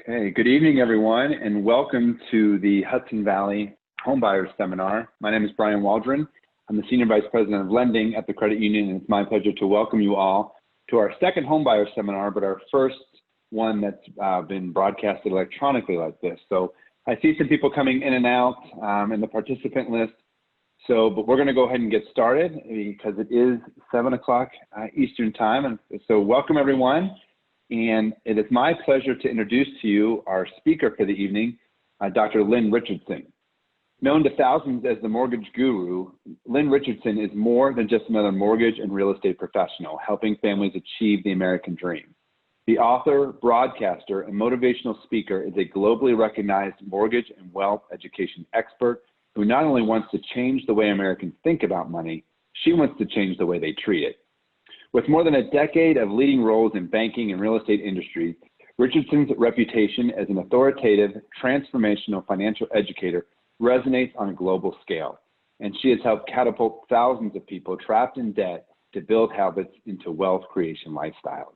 Okay, good evening, everyone, and welcome to the Hudson Valley Homebuyer Seminar. My name is Brian Waldron. I'm the Senior Vice President of Lending at the Credit Union, and it's my pleasure to welcome you all to our second Homebuyer Seminar, but our first one that's been broadcasted electronically like this. So I see some people coming in and out in the participant list. But we're going to go ahead and get started because it is 7 o'clock Eastern Time. And so welcome, everyone. And it is my pleasure to introduce to you our speaker for the evening, Dr. Lynn Richardson. Known to thousands as the mortgage guru, Lynn Richardson is more than just another mortgage and real estate professional, helping families achieve the American dream. The author, broadcaster, and motivational speaker is a globally recognized mortgage and wealth education expert who not only wants to change the way Americans think about money, she wants to change the way they treat it. With more than a decade of leading roles in banking and real estate industries, Richardson's reputation as an authoritative, transformational financial educator resonates on a global scale, and she has helped catapult thousands of people trapped in debt to build habits into wealth creation lifestyles.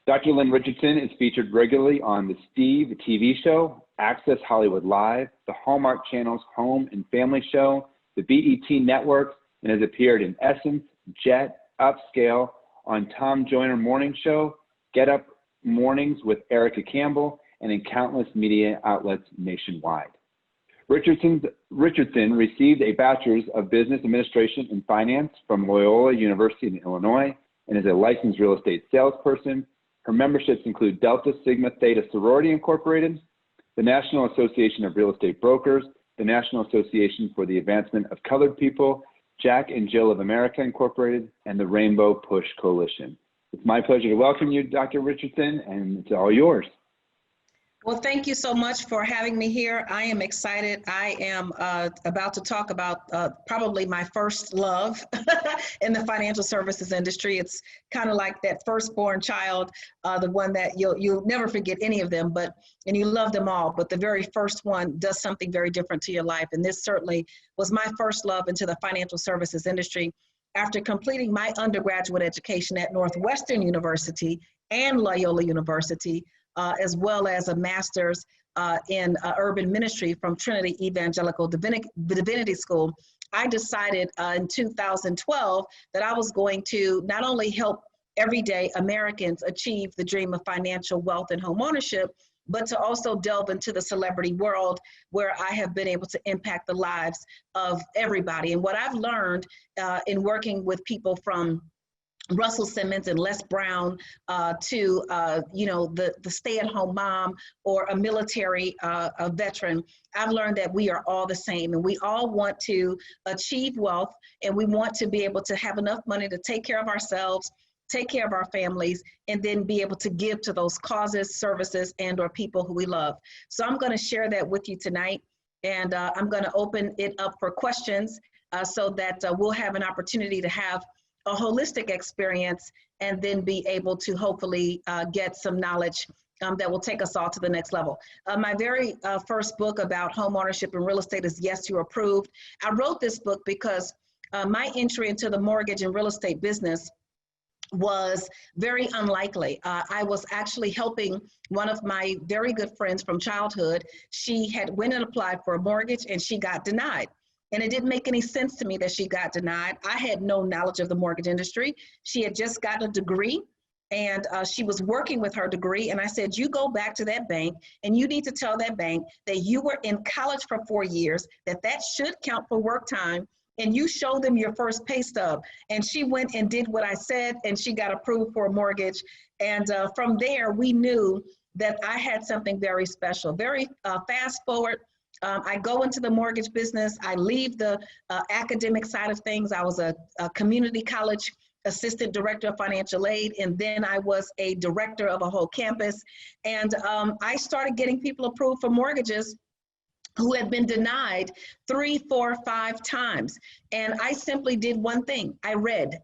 Dr. Lynn Richardson is featured regularly on the Steve TV show, Access Hollywood Live, the Hallmark Channel's Home and Family Show, the BET Network, and has appeared in Essence, Jet, Upscale, on Tom Joyner Morning Show, Get Up Mornings with Erica Campbell, and in countless media outlets nationwide. Richardson received a Bachelor's of Business Administration and Finance from Loyola University in Illinois and is a licensed real estate salesperson. Her memberships include Delta Sigma Theta Sorority Incorporated, the National Association of Real Estate Brokers, the National Association for the Advancement of Colored People, Jack and Jill of America Incorporated, and the Rainbow Push Coalition. It's my pleasure to welcome you, Dr. Richardson, and it's all yours. Well, thank you so much for having me here. I am excited. I am about to talk about probably my first love in the financial services industry. It's kind of like that firstborn child, the one that you'll never forget any of them, and you love them all, but the very first one does something very different to your life. And this certainly was my first love into the financial services industry. After completing my undergraduate education at Northwestern University and Loyola University, as well as a master's in urban ministry from Trinity Evangelical Divinity School, I decided in 2012 that I was going to not only help everyday Americans achieve the dream of financial wealth and home ownership, but to also delve into the celebrity world where I have been able to impact the lives of everybody. And what I've learned in working with people from Russell Simmons and Les Brown to the stay-at-home mom or a military a veteran, I've learned that we are all the same, and we all want to achieve wealth, and we want to be able to have enough money to take care of ourselves, take care of our families, and then be able to give to those causes, services, and or people who we love. So I'm going to share that with you tonight, and I'm going to open it up for questions so that we'll have an opportunity to have a holistic experience and then be able to hopefully get some knowledge that will take us all to the next level. My very first book about home ownership and real estate is Yes, You're Approved. I wrote this book because my entry into the mortgage and real estate business was very unlikely. I was actually helping one of my very good friends from childhood. She had went and applied for a mortgage and she got denied. And it didn't make any sense to me that she got denied. I had no knowledge of the mortgage industry. She had just gotten a degree and she was working with her degree. And I said, you go back to that bank and you need to tell that bank that you were in college for 4 years, that should count for work time, and you show them your first pay stub. And she went and did what I said, and she got approved for a mortgage. And from there, we knew that I had something very special. Very fast forward, I go into the mortgage business. I leave the academic side of things. I was a community college assistant director of financial aid, and then I was a director of a whole campus. And I started getting people approved for mortgages who had been denied 3, 4, 5 times. And I simply did one thing. I read.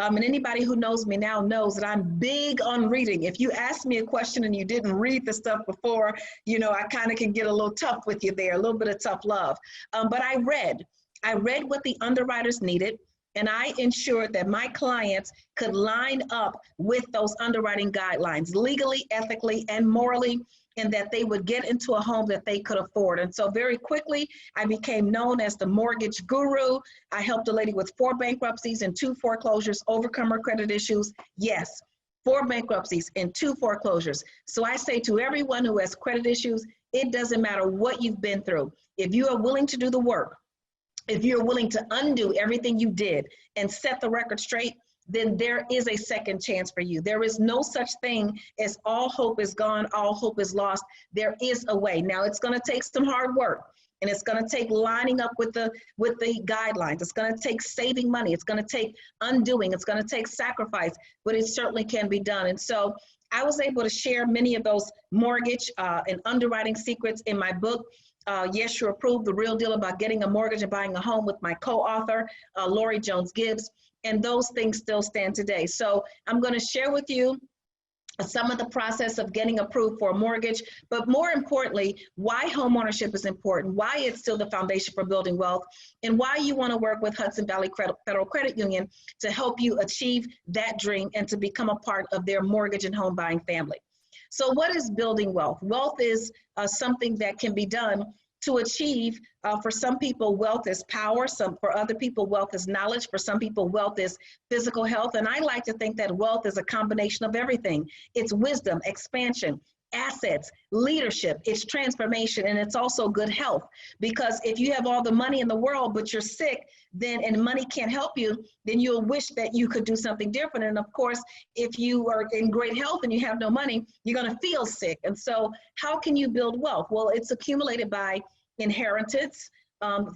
And anybody who knows me now knows that I'm big on reading. If you ask me a question and you didn't read the stuff before, I kind of can get a little tough with you there, a little bit of tough love. But I read what the underwriters needed, and I ensured that my clients could line up with those underwriting guidelines legally, ethically, and morally. and that they would get into a home that they could afford. And so very quickly, I became known as the mortgage guru. I helped a lady with 4 bankruptcies and 2 foreclosures overcome her credit issues. Yes, 4 bankruptcies and 2 foreclosures. So I say to everyone who has credit issues, it doesn't matter what you've been through. If you are willing to do the work, if you're willing to undo everything you did and set the record straight, then there is a second chance for you. There is no such thing as all hope is gone, all hope is lost. There is a way. Now, it's going to take some hard work, and it's going to take lining up with the guidelines. It's going to take saving money. It's going to take undoing. It's going to take sacrifice, but it certainly can be done. And so I was able to share many of those mortgage and underwriting secrets in my book, Yes, You're Approved, The Real Deal About Getting a Mortgage and Buying a Home, with my co-author, Lori Jones-Gibbs. And those things still stand today. So I'm going to share with you some of the process of getting approved for a mortgage, but more importantly, why homeownership is important, why it's still the foundation for building wealth, and why you want to work with Hudson Valley Federal Credit Union to help you achieve that dream and to become a part of their mortgage and home buying family. So what is building wealth? Wealth is something that can be done to achieve. For some people, wealth is power. For other people, wealth is knowledge. For some people, wealth is physical health. And I like to think that wealth is a combination of everything. It's wisdom, expansion, assets, leadership, it's transformation, and it's also good health. Because if you have all the money in the world, but you're sick, then, and money can't help you, then you'll wish that you could do something different. And of course, if you are in great health and you have no money, you're going to feel sick. And so how can you build wealth? Well, it's accumulated by inheritance.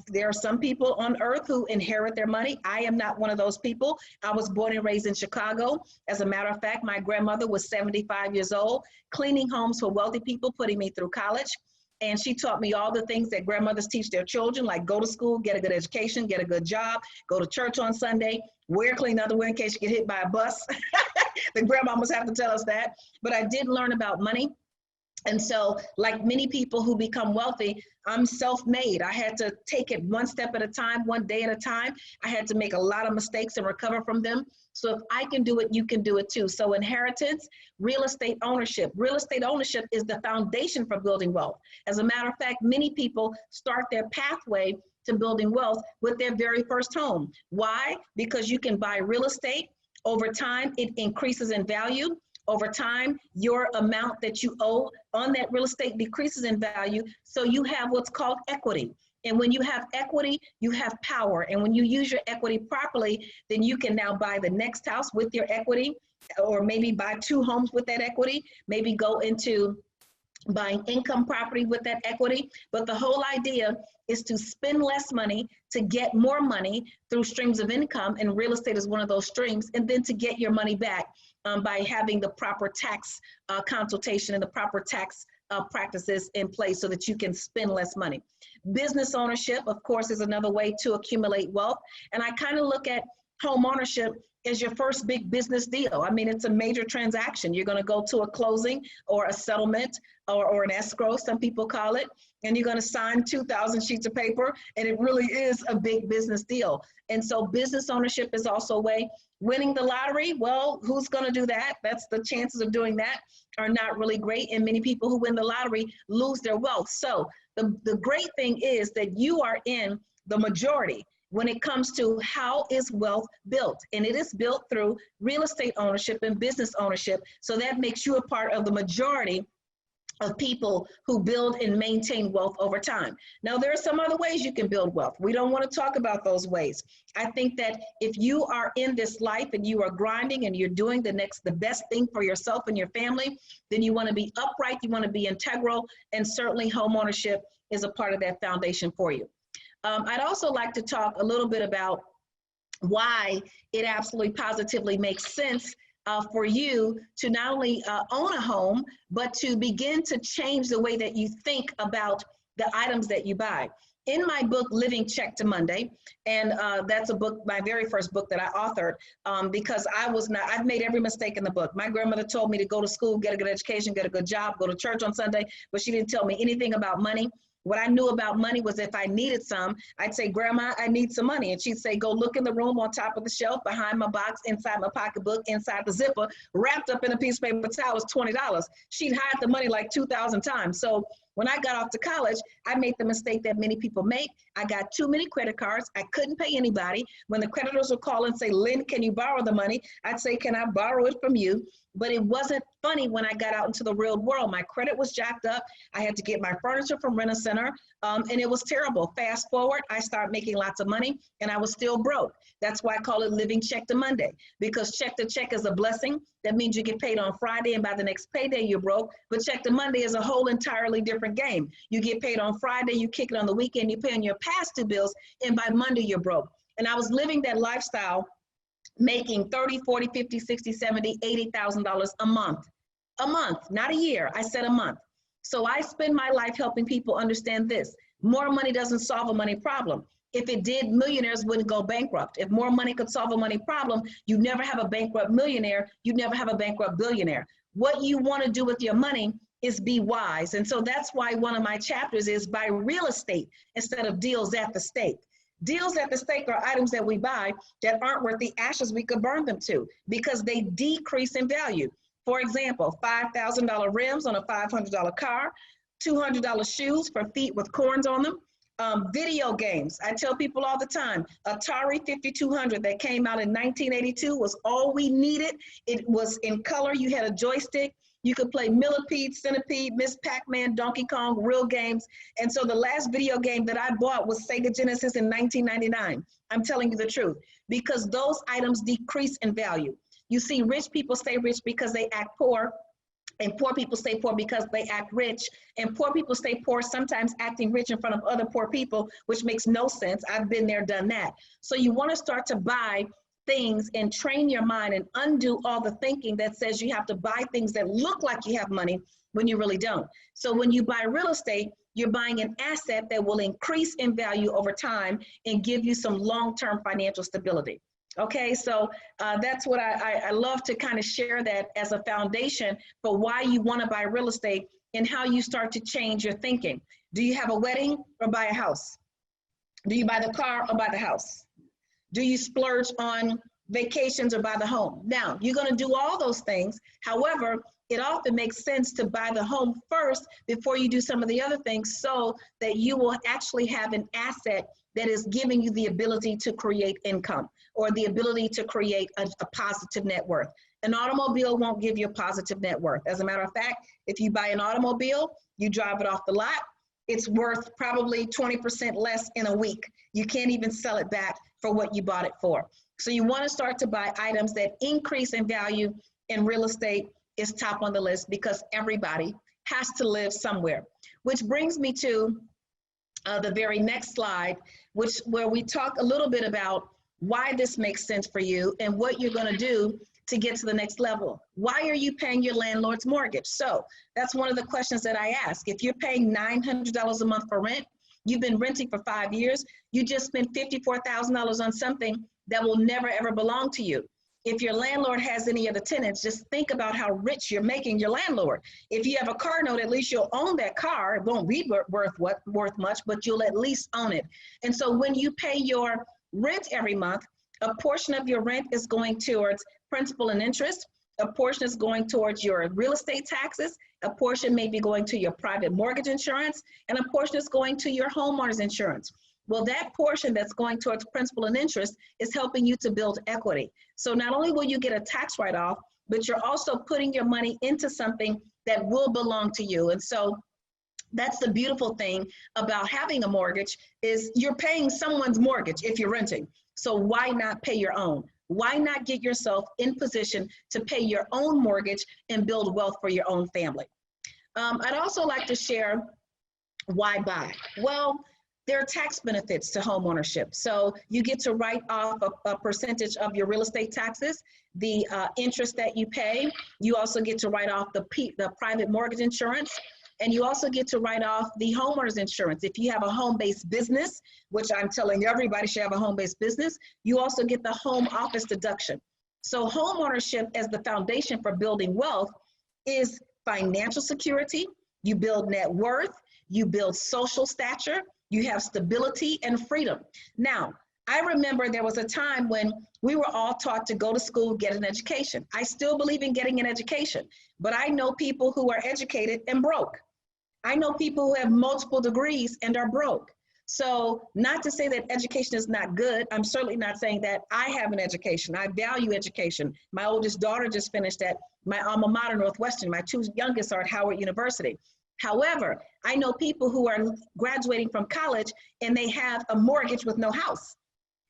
There are some people on earth who inherit their money. I am not one of those people. I was born and raised in Chicago. As a matter of fact, my grandmother was 75 years old, cleaning homes for wealthy people, putting me through college. And she taught me all the things that grandmothers teach their children, like go to school, get a good education, get a good job, go to church on Sunday, wear clean underwear in case you get hit by a bus. The grandmamas have to tell us that. But I did learn about money. And so, like many people who become wealthy, I'm self-made. I had to take it one step at a time, one day at a time. I had to make a lot of mistakes and recover from them. So if I can do it, you can do it too. So inheritance, real estate ownership. Real estate ownership is the foundation for building wealth. As a matter of fact, many people start their pathway to building wealth with their very first home. Why? Because you can buy real estate. Over time, it increases in value. Over time, your amount that you owe on that real estate decreases in value. So you have what's called equity. And when you have equity, you have power. And when you use your equity properly, then you can now buy the next house with your equity, or maybe buy 2 homes with that equity, maybe go into buying income property with that equity. But the whole idea is to spend less money to get more money through streams of income, and real estate is one of those streams, and then to get your money back by having the proper tax consultation and the proper tax practices in place so that you can spend less money. Business ownership, of course, is another way to accumulate wealth. And I kind of look at home ownership as your first big business deal. I mean, it's a major transaction. You're going to go to a closing or a settlement or an escrow, some people call it, and you're going to sign 2,000 sheets of paper, and it really is a big business deal. And so business ownership is also a way. Winning the lottery, well, who's going to do that? That's the chances of doing that are not really great, and many people who win the lottery lose their wealth. So the great thing is that you are in the majority when it comes to how is wealth built. And it is built through real estate ownership and business ownership. So that makes you a part of the majority of people who build and maintain wealth over time. Now, there are some other ways you can build wealth. We don't want to talk about those ways. I think that if you are in this life and you are grinding and you're doing the best thing for yourself and your family, then you want to be upright, you want to be integral, and certainly home ownership is a part of that foundation for you. I'd also like to talk a little bit about why it absolutely positively makes sense for you to not only own a home, but to begin to change the way that you think about the items that you buy. In my book, Living Check to Monday, and that's a book, my very first book that I authored, because I've made every mistake in the book. My grandmother told me to go to school, get a good education, get a good job, go to church on Sunday, but she didn't tell me anything about money. What I knew about money was if I needed some, I'd say, Grandma, I need some money. And she'd say, go look in the room on top of the shelf, behind my box, inside my pocketbook, inside the zipper, wrapped up in a piece of paper towel was $20. She'd hide the money like 2,000 times. So when I got off to college, I made the mistake that many people make. I got too many credit cards. I couldn't pay anybody. When the creditors would call and say, Lynn, can you borrow the money? I'd say, can I borrow it from you? But it wasn't funny when I got out into the real world. My credit was jacked up. I had to get my furniture from Rent-A-Center, and it was terrible. Fast forward, I started making lots of money, and I was still broke. That's why I call it living check to Monday, because check to check is a blessing. That means you get paid on Friday, and by the next payday, you're broke. But check to Monday is a whole entirely different game. You get paid on Friday, you kick it on the weekend, you pay on your past due bills, and by Monday, you're broke. And I was living that lifestyle, making 30, 40, 50, 60, 70, $80,000 a month, not a year. I said a month. So I spend my life helping people understand this. More money doesn't solve a money problem. If it did, millionaires wouldn't go bankrupt. If more money could solve a money problem, you'd never have a bankrupt millionaire. You'd never have a bankrupt billionaire. What you want to do with your money is be wise. And so that's why one of my chapters is buy real estate instead of deals at the stake. Deals at the stake are items that we buy that aren't worth the ashes we could burn them to, because they decrease in value. For example, $5,000 rims on a $500 car, $200 shoes for feet with corns on them. Video games, I tell people all the time, Atari 5200 that came out in 1982 was all we needed. It was in color, you had a joystick. You could play Millipede, Centipede, Miss Pac-Man, Donkey Kong, real games. And so the last video game that I bought was Sega Genesis in 1999. I'm telling you the truth, because those items decrease in value. You see, rich people stay rich because they act poor, and poor people stay poor because they act rich, and poor people stay poor, sometimes acting rich in front of other poor people, which makes no sense. I've been there, done that. So you want to start to buy things and train your mind and undo all the thinking that says you have to buy things that look like you have money when you really don't. So when you buy real estate, you're buying an asset that will increase in value over time and give you some long-term financial stability. Okay, so that's what I love to kind of share that as a foundation for why you want to buy real estate and how you start to change your thinking. Do you have a wedding or buy a house? Do you buy the car or buy the house? Do you splurge on vacations or buy the home? Now, you're going to do all those things. However, it often makes sense to buy the home first before you do some of the other things, so that you will actually have an asset that is giving you the ability to create income or the ability to create a positive net worth. An automobile won't give you a positive net worth. As a matter of fact, if you buy an automobile, you drive it off the lot, it's worth probably 20% less in a week. You can't even sell it back for what you bought it for. So you want to start to buy items that increase in value, and real estate is top on the list because everybody has to live somewhere. Which brings me to the very next slide, where we talk a little bit about why this makes sense for you and what you're going to do to get to the next level. Why are you paying your landlord's mortgage? So that's one of the questions that I ask. If you're paying $900 a month for rent, you've been renting for 5 years, you just spent $54,000 on something that will never ever belong to you. If your landlord has any other tenants, just think about how rich you're making your landlord. If you have a car note, at least you'll own that car. It won't be worth much, but you'll at least own it. And so when you pay your rent every month, a portion of your rent is going towards principal and interest. A portion is going towards your real estate taxes. A portion may be going to your private mortgage insurance, and a portion is going to your homeowner's insurance. Well, that portion that's going towards principal and interest is helping you to build equity. So not only will you get a tax write-off, but you're also putting your money into something that will belong to you. And so that's the beautiful thing about having a mortgage, is you're paying someone's mortgage if you're renting. So why not pay your own? Why not get yourself in position to pay your own mortgage and build wealth for your own family? I'd also like to share why buy. Well, there are tax benefits to home ownership. So you get to write off a percentage of your real estate taxes, the interest that you pay. You also get to write off the private mortgage insurance. And you also get to write off the homeowner's insurance. If you have a home-based business, which I'm telling everybody should have a home-based business, you also get the home office deduction. So home ownership as the foundation for building wealth is financial security. You build net worth. you build social stature, you have stability and freedom. Now, I remember there was a time when we were all taught to go to school, get an education. I still believe in getting an education, but I know people who are educated and broke. I know people who have multiple degrees and are broke. So not to say that education is not good. I'm certainly not saying that. I have an education. I value education. My oldest daughter just finished at my alma mater, Northwestern. My two youngest are at Howard University. However, I know people who are graduating from college and they have a mortgage with no house.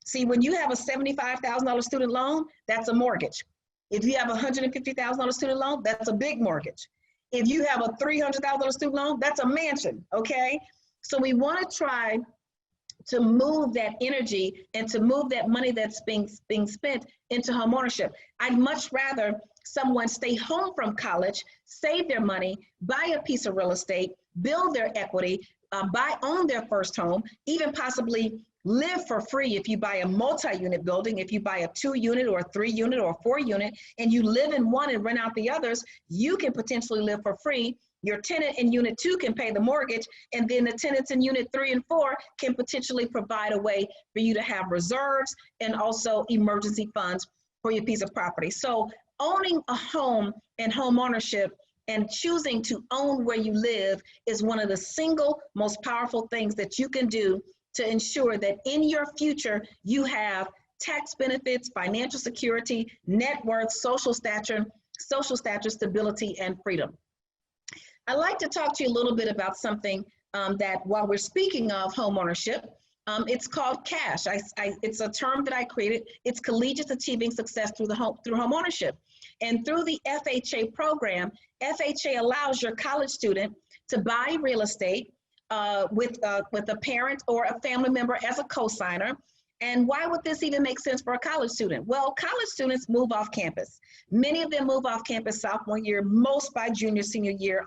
See, when you have a $75,000 student loan, that's a mortgage. If you have a $150,000 student loan, that's a big mortgage. If you have a $300,000 student loan, that's a mansion, okay? So we want to try to move that energy and to move that money that's being spent into home ownership. I'd much rather someone stay home from college, save their money, buy a piece of real estate, build their equity, own their first home, even possibly live for free if you buy a multi-unit building. If you buy a 2-unit or a 3-unit or a 4-unit and you live in one and rent out the others, you can potentially live for free. Your tenant in unit 2 can pay the mortgage, and then the tenants in unit 3 and 4 can potentially provide a way for you to have reserves and also emergency funds for your piece of property. So owning a home and home ownership and choosing to own where you live is one of the single most powerful things that you can do to ensure that in your future, you have tax benefits, financial security, net worth, social stature, stability, and freedom. I'd like to talk to you a little bit about something that while we're speaking of home ownership, it's called CASH. It's a term that I created. It's Collegiate Achieving Success through home ownership. And through the FHA program, FHA allows your college student to buy real estate with a parent or a family member as a cosigner. And why would this even make sense for a college student? Well, college students move off campus. Many of them move off campus sophomore year, most by junior year,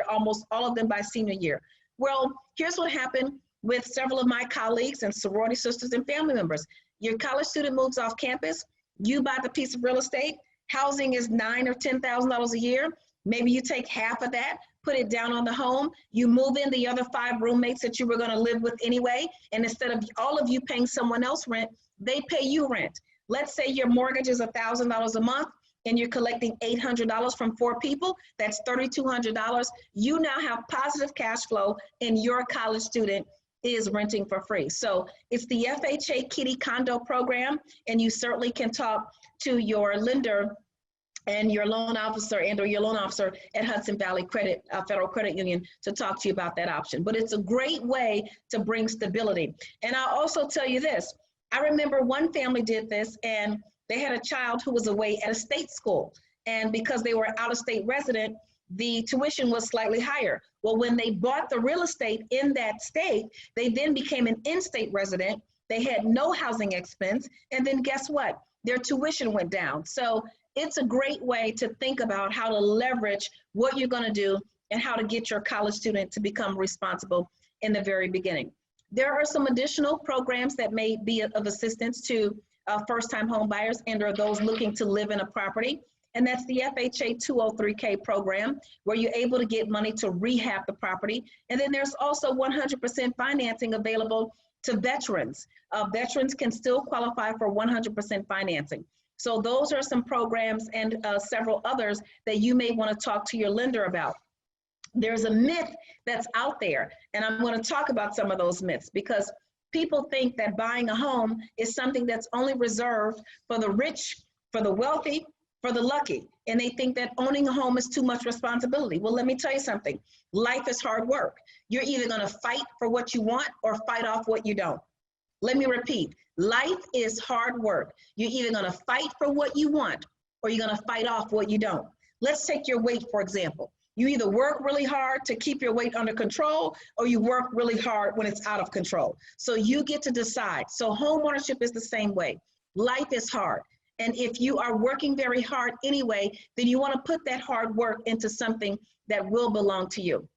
almost all of them by senior year. Well, here's what happened with several of my colleagues and sorority sisters and family members. Your college student moves off campus, you buy the piece of real estate, housing is $9,000 or $10,000 a year. Maybe you take half of that, put it down on the home, you move in the other 5 roommates that you were gonna live with anyway, and instead of all of you paying someone else rent, they pay you rent. Let's say your mortgage is $1,000 a month and you're collecting $800 from 4 people, that's $3,200. You now have positive cash flow and your college student is renting for free. So it's the FHA Kitty Condo program, and you certainly can talk to your lender and your loan officer or your loan officer at Hudson Valley Federal Credit Union to talk to you about that option. But it's a great way to bring stability. And I'll also tell you this, I remember one family did this and they had a child who was away at a state school. And because they were out of state resident, the tuition was slightly higher. Well, when they bought the real estate in that state, they then became an in-state resident. They had no housing expense. And then guess what? Their tuition went down. So it's a great way to think about how to leverage what you're gonna do and how to get your college student to become responsible in the very beginning. There are some additional programs that may be of assistance to first-time home buyers and or those looking to live in a property. And that's the FHA 203K program, where you're able to get money to rehab the property. And then there's also 100% financing available to veterans. Veterans can still qualify for 100% financing. So those are some programs and several others that you may want to talk to your lender about. There's a myth that's out there, and I'm going to talk about some of those myths because people think that buying a home is something that's only reserved for the rich, for the wealthy, for the lucky, and they think that owning a home is too much responsibility. Well, let me tell you something. Life is hard work. You're either going to fight for what you want or fight off what you don't. Let me repeat. Life is hard work. You're either going to fight for what you want or you're going to fight off what you don't. Let's take your weight, for example. You either work really hard to keep your weight under control or you work really hard when it's out of control. So you get to decide. So home ownership is the same way. Life is hard. And if you are working very hard anyway, then you want to put that hard work into something that will belong to you.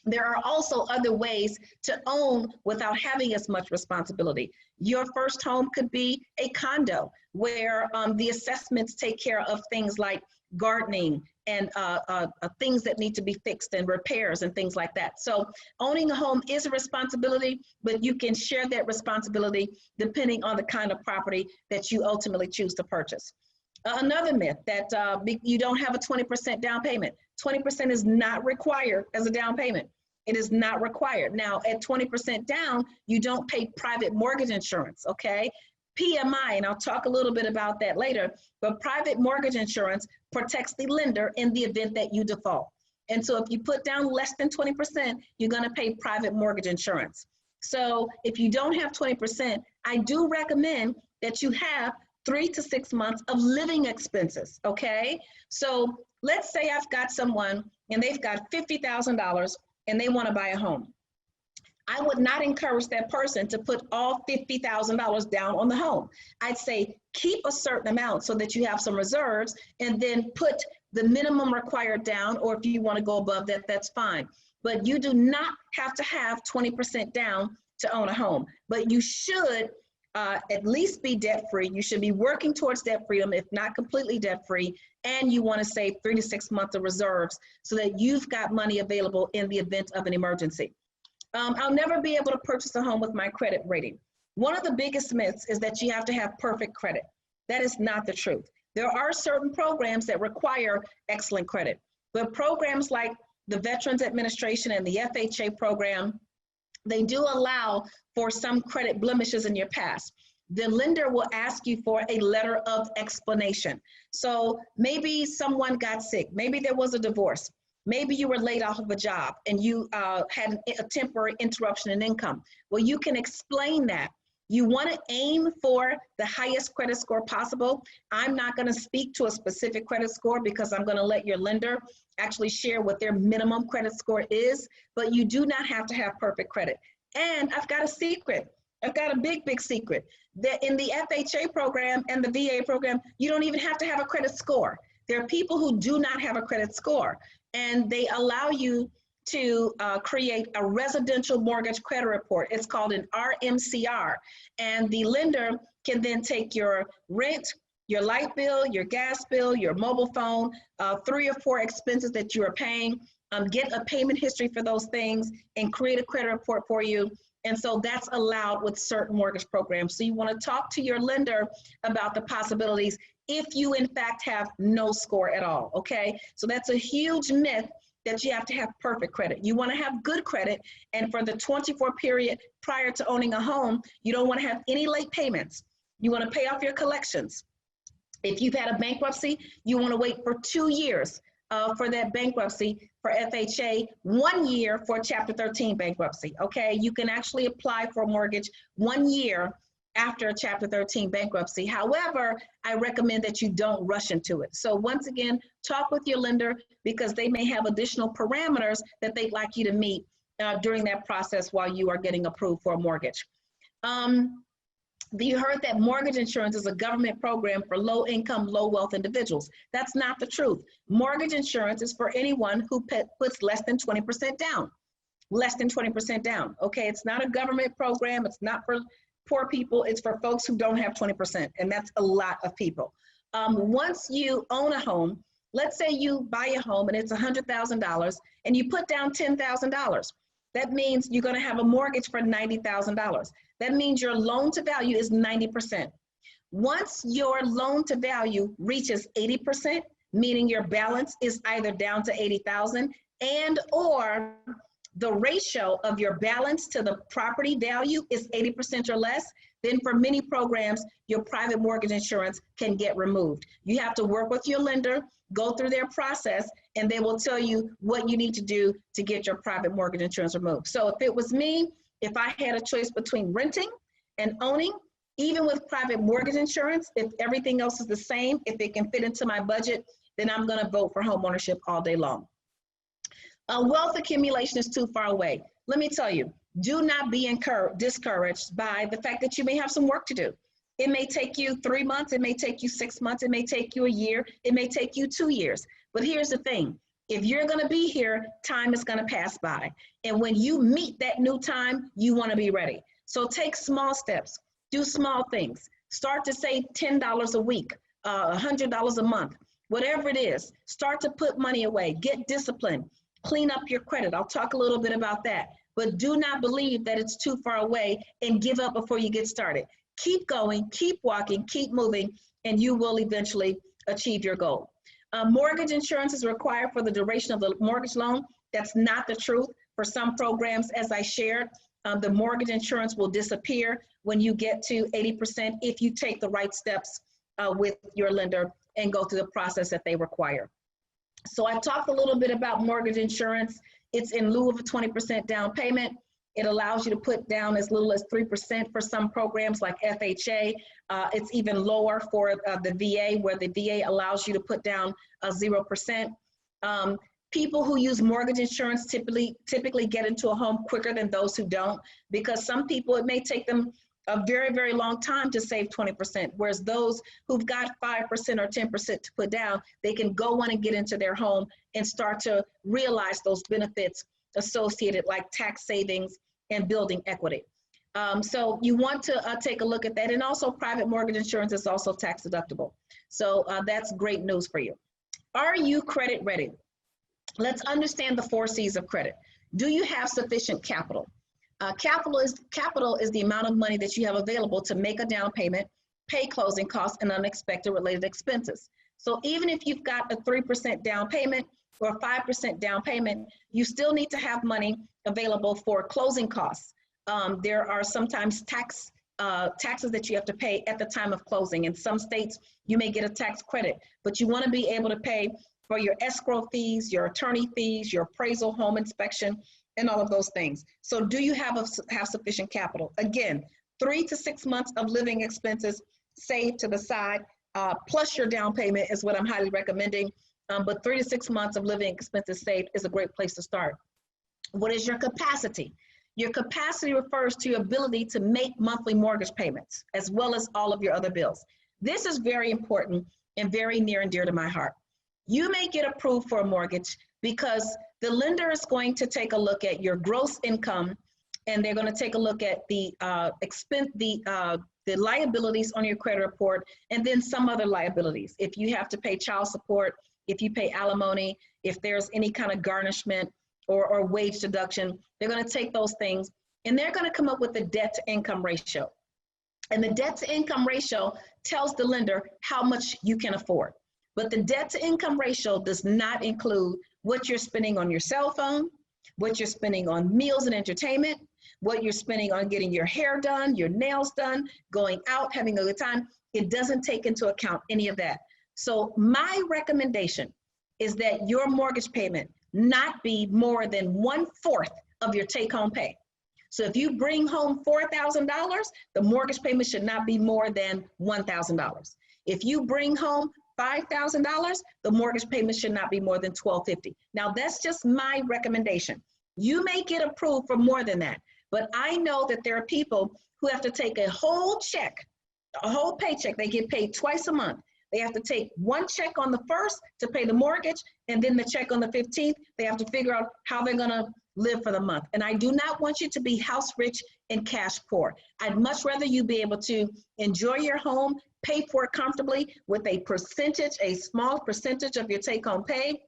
There are also other ways to own without having as much responsibility. Your first home could be a condo where the assessments take care of things like gardening, and things that need to be fixed and repairs and things like that. So owning a home is a responsibility, but you can share that responsibility depending on the kind of property that you ultimately choose to purchase. Another myth that you don't have a 20% down payment. 20% is not required as a down payment. It is not required. Now, at 20% down, you don't pay private mortgage insurance, okay? PMI, and I'll talk a little bit about that later, but private mortgage insurance protects the lender in the event that you default. And so if you put down less than 20%, you're gonna pay private mortgage insurance. So if you don't have 20%, I do recommend that you have 3 to 6 months of living expenses, okay? So let's say I've got someone and they've got $50,000 and they wanna buy a home. I would not encourage that person to put all $50,000 down on the home. I'd say keep a certain amount so that you have some reserves, and then put the minimum required down, or if you want to go above that, that's fine. But you do not have to have 20% down to own a home, but you should at least be debt-free. You should be working towards debt freedom, if not completely debt-free, and you want to save 3 to 6 months of reserves so that you've got money available in the event of an emergency. I'll never be able to purchase a home with my credit rating. One of the biggest myths is that you have to have perfect credit. That is not the truth. There are certain programs that require excellent credit, but programs like the Veterans Administration and the FHA program, they do allow for some credit blemishes in your past. The lender will ask you for a letter of explanation. So maybe someone got sick, maybe there was a divorce, maybe you were laid off of a job and you had a temporary interruption in income. Well, you can explain that. You want to aim for the highest credit score possible. I'm not going to speak to a specific credit score because I'm going to let your lender actually share what their minimum credit score is, but you do not have to have perfect credit. And I've got a secret. I've got a big, big secret. That in the FHA program and the VA program, you don't even have to have a credit score. There are people who do not have a credit score, and they allow you to create a residential mortgage credit report. It's called an RMCR, and the lender can then take your rent, your light bill, your gas bill, your mobile phone, 3 or 4 expenses that you are paying, get a payment history for those things, and create a credit report for you. And so that's allowed with certain mortgage programs. So you want to talk to your lender about the possibilities if you in fact have no score at all, okay? So that's a huge myth that you have to have perfect credit. You want to have good credit, and for the 24 period prior to owning a home, you don't want to have any late payments. You want to pay off your collections. If you've had a bankruptcy, you want to wait for 2 years for that bankruptcy. For FHA, 1 year for Chapter 13 bankruptcy, okay? You can actually apply for a mortgage 1 year after a Chapter 13 bankruptcy. However, I recommend that you don't rush into it. So once again, talk with your lender because they may have additional parameters that they'd like you to meet during that process while you are getting approved for a mortgage. You heard that mortgage insurance is a government program for low income, low wealth individuals. That's not the truth. Mortgage insurance is for anyone who puts less than 20% down. Less than 20% down, okay? It's not a government program. It's not for poor people. It's for folks who don't have 20%, and that's a lot of people. Once you own a home, let's say you buy a home and it's $100,000 and you put down $10,000. That means you're gonna have a mortgage for $90,000. That means your loan to value is 90%. Once your loan to value reaches 80%, meaning your balance is either down to 80,000 and or the ratio of your balance to the property value is 80% or less, then for many programs, your private mortgage insurance can get removed. You have to work with your lender, go through their process, and they will tell you what you need to do to get your private mortgage insurance removed. So if it was me, if I had a choice between renting and owning, even with private mortgage insurance, if everything else is the same, if it can fit into my budget, then I'm gonna vote for home ownership all day long. Wealth accumulation is too far away. Let me tell you, do not be discouraged by the fact that you may have some work to do. It may take you 3 months, it may take you 6 months, it may take you a year, it may take you 2 years. But here's the thing, if you're gonna be here, time is gonna pass by. And when you meet that new time, you wanna be ready. So take small steps, do small things. Start to save $10 a week, $100 a month. whatever it is, start to put money away, get disciplined, clean up your credit. I'll talk a little bit about that, but do not believe that it's too far away and give up before you get started. Keep going, keep walking, keep moving, and you will eventually achieve your goal. Mortgage insurance is required for the duration of the mortgage loan. That's not the truth. For some programs, as I shared, the mortgage insurance will disappear when you get to 80% if you take the right steps with your lender and go through the process that they require. So I talked a little bit about mortgage insurance. It's in lieu of a 20% down payment. It allows you to put down as little as 3% for some programs like FHA. It's even lower for the VA, where the VA allows you to put down 0%. People who use mortgage insurance typically get into a home quicker than those who don't, because some people, it may take them a very, very long time to save 20%, whereas those who've got 5% or 10% to put down, they can go on and get into their home and start to realize those benefits associated, like tax savings and building equity. So you want to take a look at that. And also private mortgage insurance is also tax deductible. So that's great news for you. Are you credit ready? Let's understand the 4 C's of credit. Do you have sufficient capital? Capital is the amount of money that you have available to make a down payment, pay closing costs, and unexpected related expenses. So even if you've got a 3% down payment or a 5% down payment, you still need to have money available for closing costs. There are sometimes taxes that you have to pay at the time of closing. In some states, you may get a tax credit, but you want to be able to pay for your escrow fees, your attorney fees, your appraisal, home inspection, and all of those things. So do you have sufficient capital? Again, 3 to 6 months of living expenses saved to the side, plus your down payment is what I'm highly recommending. But 3 to 6 months of living expenses saved is a great place to start. What is your capacity? Your capacity refers to your ability to make monthly mortgage payments, as well as all of your other bills. This is very important and very near and dear to my heart. You may get approved for a mortgage because the lender is going to take a look at your gross income, and they're going to take a look at the liabilities on your credit report, and then some other liabilities. If you have to pay child support, if you pay alimony, if there's any kind of garnishment or wage deduction, they're going to take those things and they're going to come up with the debt to income ratio. And the debt to income ratio tells the lender how much you can afford. But the debt to income ratio does not include what you're spending on your cell phone, what you're spending on meals and entertainment, what you're spending on getting your hair done, your nails done, going out, having a good time. It doesn't take into account any of that. So my recommendation is that your mortgage payment not be more than 1/4 of your take-home pay. So if you bring home $4,000, the mortgage payment should not be more than $1,000. If you bring home $5,000, the mortgage payment should not be more than $1,250. Now that's just my recommendation. You may get approved for more than that, but I know that there are people who have to take a whole check, a whole paycheck. They get paid twice a month. They have to take one check on the 1st to pay the mortgage, and then the check on the 15th. They have to figure out how they're going to live for the month. And I do not want you to be house rich and cash poor. I'd much rather you be able to enjoy your home, pay for it comfortably with a percentage, a small percentage of your take-home pay,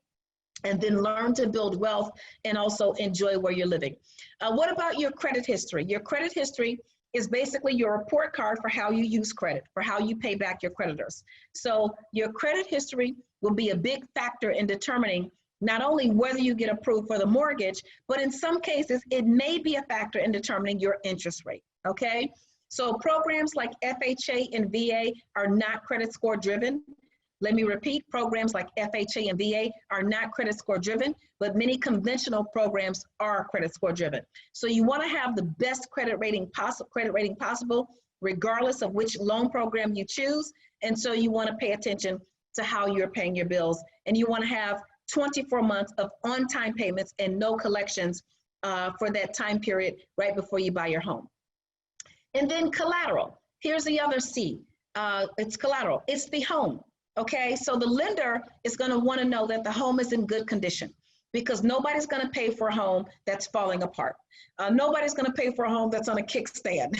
and then learn to build wealth and also enjoy where you're living. What about your credit history? Your credit history is basically your report card for how you use credit, for how you pay back your creditors. So your credit history will be a big factor in determining not only whether you get approved for the mortgage, but in some cases, it may be a factor in determining your interest rate, okay? So programs like FHA and VA are not credit score driven. Let me repeat, programs like FHA and VA are not credit score driven, but many conventional programs are credit score driven. So you want to have the best credit rating possible, regardless of which loan program you choose. And so you want to pay attention to how you're paying your bills. And you want to have 24 months of on-time payments and no collections for that time period right before you buy your home. And then collateral. Here's the other C. It's collateral. It's the home. Okay, so the lender is going to want to know that the home is in good condition. because nobody's going to pay for a home that's falling apart. Nobody's going to pay for a home that's on a kickstand,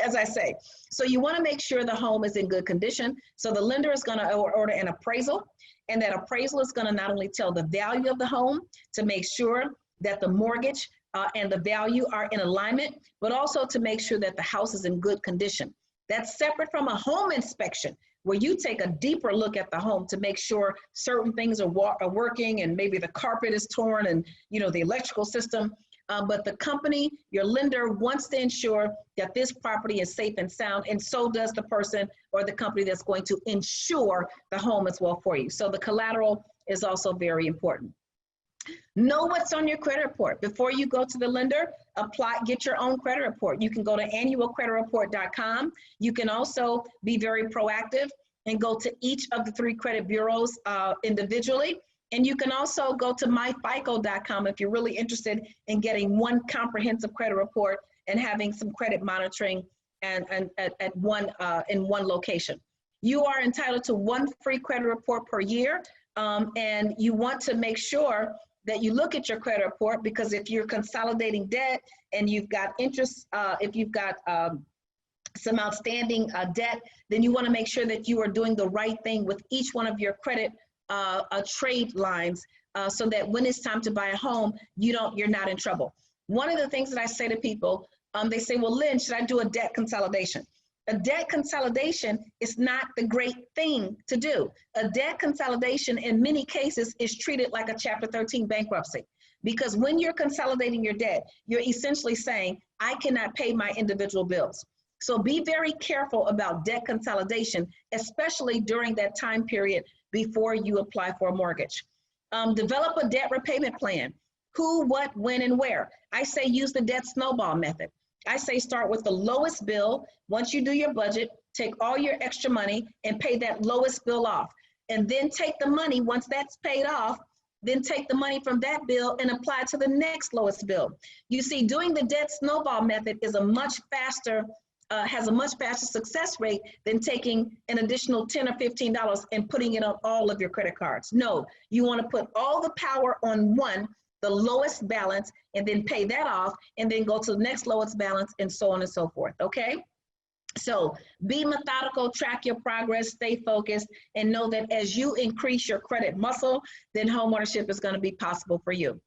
as I say. So you want to make sure the home is in good condition. So the lender is going to order an appraisal, and that appraisal is going to not only tell the value of the home to make sure that the mortgage and the value are in alignment, but also to make sure that the house is in good condition. That's separate from a home inspection, where you take a deeper look at the home to make sure certain things are working, and maybe the carpet is torn and the electrical system. But the company, your lender, wants to ensure that this property is safe and sound, and so does the person or the company that's going to insure the home as well for you. So the collateral is also very important. Know what's on your credit report. Before you go to the lender, get your own credit report. You can go to annualcreditreport.com. You can also be very proactive and go to each of the 3 credit bureaus individually. And you can also go to myfico.com if you're really interested in getting one comprehensive credit report and having some credit monitoring and in one location. You are entitled to 1 free credit report per year, and you want to make sure that you look at your credit report, because if you're consolidating debt and you've got interest, if you've got some outstanding debt, then you want to make sure that you are doing the right thing with each one of your credit trade lines, so that when it's time to buy a home, you're not in trouble. One of the things that I say to people, they say, well, Lynn, should I do a debt consolidation? A debt consolidation is not the great thing to do. A debt consolidation in many cases is treated like a Chapter 13 bankruptcy, because when you're consolidating your debt, you're essentially saying, I cannot pay my individual bills. So be very careful about debt consolidation, especially during that time period before you apply for a mortgage. Develop a debt repayment plan. Who, what, when, and where. I say use the debt snowball method. I say start with the lowest bill. Once you do your budget, take all your extra money and pay that lowest bill off. And then take the money, once that's paid off, then take the money from that bill and apply to the next lowest bill. You see, doing the debt snowball method is a much faster, has a much faster success rate than taking an additional $10 or $15 and putting it on all of your credit cards. No, you want to put all the power on one, the lowest balance, and then pay that off, and then go to the next lowest balance, and so on and so forth, okay? So be methodical, track your progress, stay focused, and know that as you increase your credit muscle, then homeownership is going to be possible for you.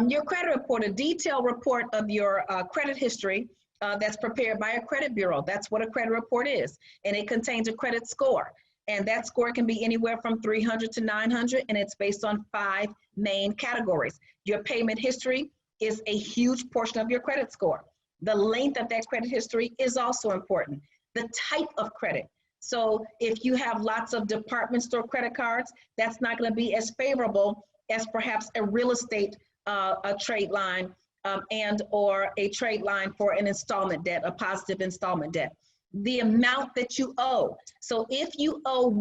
Your credit report, a detailed report of your credit history that's prepared by a credit bureau. That's what a credit report is, and it contains a credit score. And that score can be anywhere from 300 to 900, and it's based on 5 main categories. Your payment history is a huge portion of your credit score. The length of that credit history is also important. The type of credit. So if you have lots of department store credit cards, that's not going to be as favorable as perhaps a real estate a trade line and or a trade line for an installment debt, a positive installment debt. The amount that you owe. So if you owe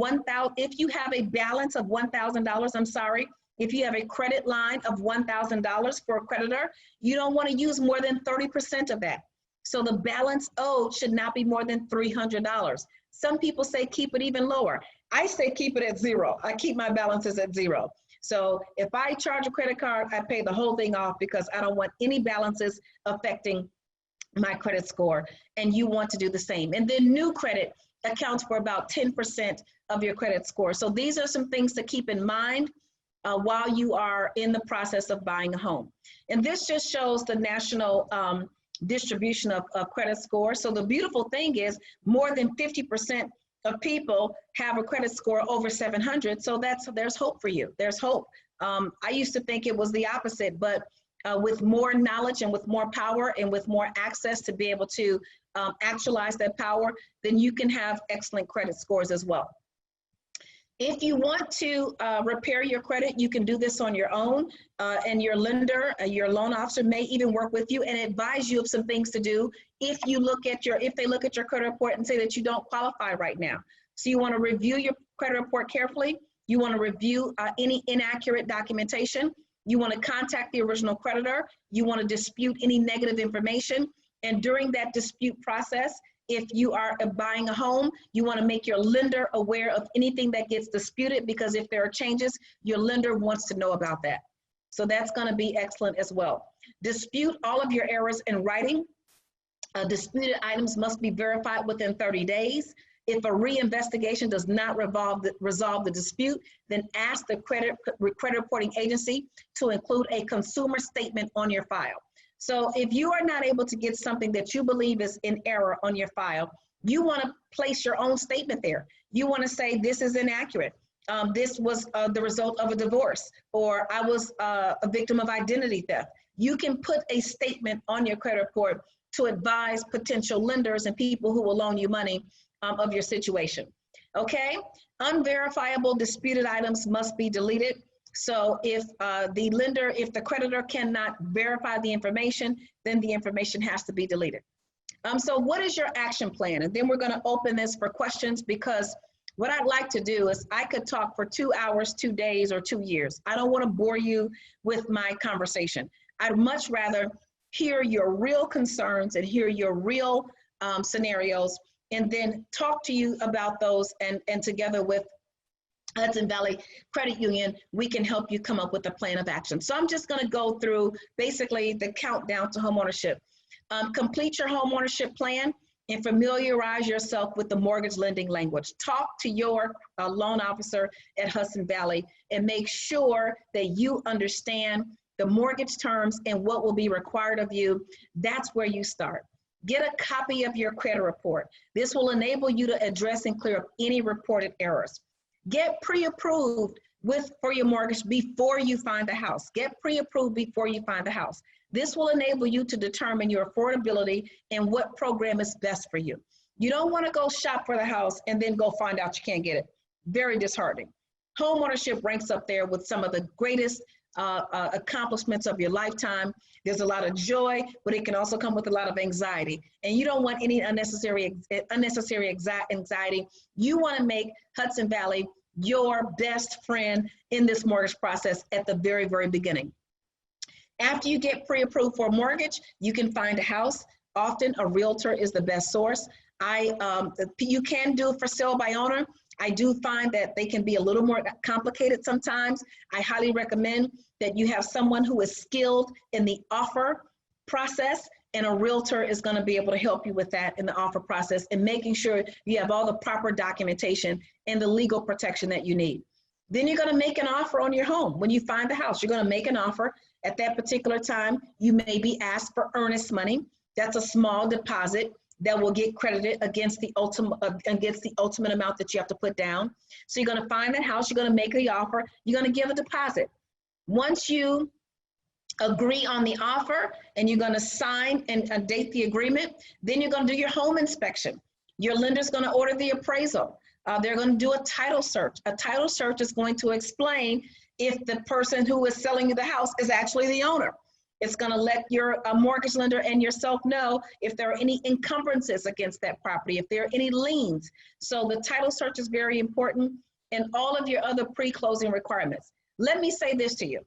if you have a balance of $1,000, if you have a credit line of $1,000 for a creditor, you don't want to use more than 30% of that. So the balance owed should not be more than $300. Some people say keep it even lower. I say keep it at 0. I keep my balances at 0. So if I charge a credit card, I pay the whole thing off, because I don't want any balances affecting my credit score, and you want to do the same. And then new credit accounts for about 10% of your credit score. So these are some things to keep in mind while you are in the process of buying a home. And this just shows the national distribution of credit score. So the beautiful thing is more than 50% of people have a credit score over 700. So there's hope for you. There's hope. I used to think it was the opposite, but with more knowledge and with more power and with more access to be able to actualize that power, then you can have excellent credit scores as well. If you want to repair your credit, you can do this on your own, and your lender, your loan officer may even work with you and advise you of some things to do if they look at your credit report and say that you don't qualify right now. So you want to review your credit report carefully. You want to review any inaccurate documentation. You want to contact the original creditor. You want to dispute any negative information. And during that dispute process, if you are buying a home, you want to make your lender aware of anything that gets disputed, because if there are changes, your lender wants to know about that. So that's going to be excellent as well. Dispute all of your errors in writing. Disputed items must be verified within 30 days. If a reinvestigation does not resolve the dispute, then ask the credit reporting agency to include a consumer statement on your file. So if you are not able to get something that you believe is in error on your file, you want to place your own statement there. You want to say, this is inaccurate. This was the result of a divorce, or I was a victim of identity theft. You can put a statement on your credit report to advise potential lenders and people who will loan you money of your situation. Okay, unverifiable disputed items must be deleted. So if if the creditor cannot verify the information, then the information has to be deleted. So what is your action plan? And then we're going to open this for questions, because what I'd like to do is I could talk for 2 hours, 2 days, or 2 years. I don't want to bore you with my conversation. I'd much rather hear your real concerns and hear your real scenarios, and then talk to you about those, and together with Hudson Valley Credit Union, we can help you come up with a plan of action. So I'm just going to go through basically the countdown to homeownership. Complete your homeownership plan and familiarize yourself with the mortgage lending language. Talk to your loan officer at Hudson Valley and make sure that you understand the mortgage terms and what will be required of you. That's where you start. Get a copy of your credit report. This will enable you to address and clear up any reported errors. Get pre-approved for your mortgage before you find a house. Get pre-approved before you find a house. This will enable you to determine your affordability and what program is best for you. You don't want to go shop for the house and then go find out you can't get it. Very disheartening. Homeownership ranks up there with some of the greatest accomplishments of your lifetime. There's a lot of joy, but it can also come with a lot of anxiety. And you don't want any unnecessary anxiety. You want to make Hudson Valley your best friend in this mortgage process at the very, very beginning. After you get pre-approved for a mortgage, you can find a house. Often a realtor is the best source. You can do for sale by owner. I do find that they can be a little more complicated sometimes. I highly recommend that you have someone who is skilled in the offer process, and a realtor is going to be able to help you with that in the offer process and making sure you have all the proper documentation and the legal protection that you need. Then you're going to make an offer on your home. When you find the house, you're going to make an offer. At that particular time, you may be asked for earnest money. That's a small deposit that will get credited against the ultimate amount that you have to put down. So you're going to find that house, you're going to make the offer, you're going to give a deposit. Once you agree on the offer and you're going to sign and date the agreement, then you're going to do your home inspection. Your lender's going to order the appraisal. They're going to do a title search. A title search is going to explain if the person who is selling you the house is actually the owner. It's going to let your mortgage lender and yourself know if there are any encumbrances against that property, if there are any liens. So the title search is very important, and all of your other pre-closing requirements. Let me say this to you.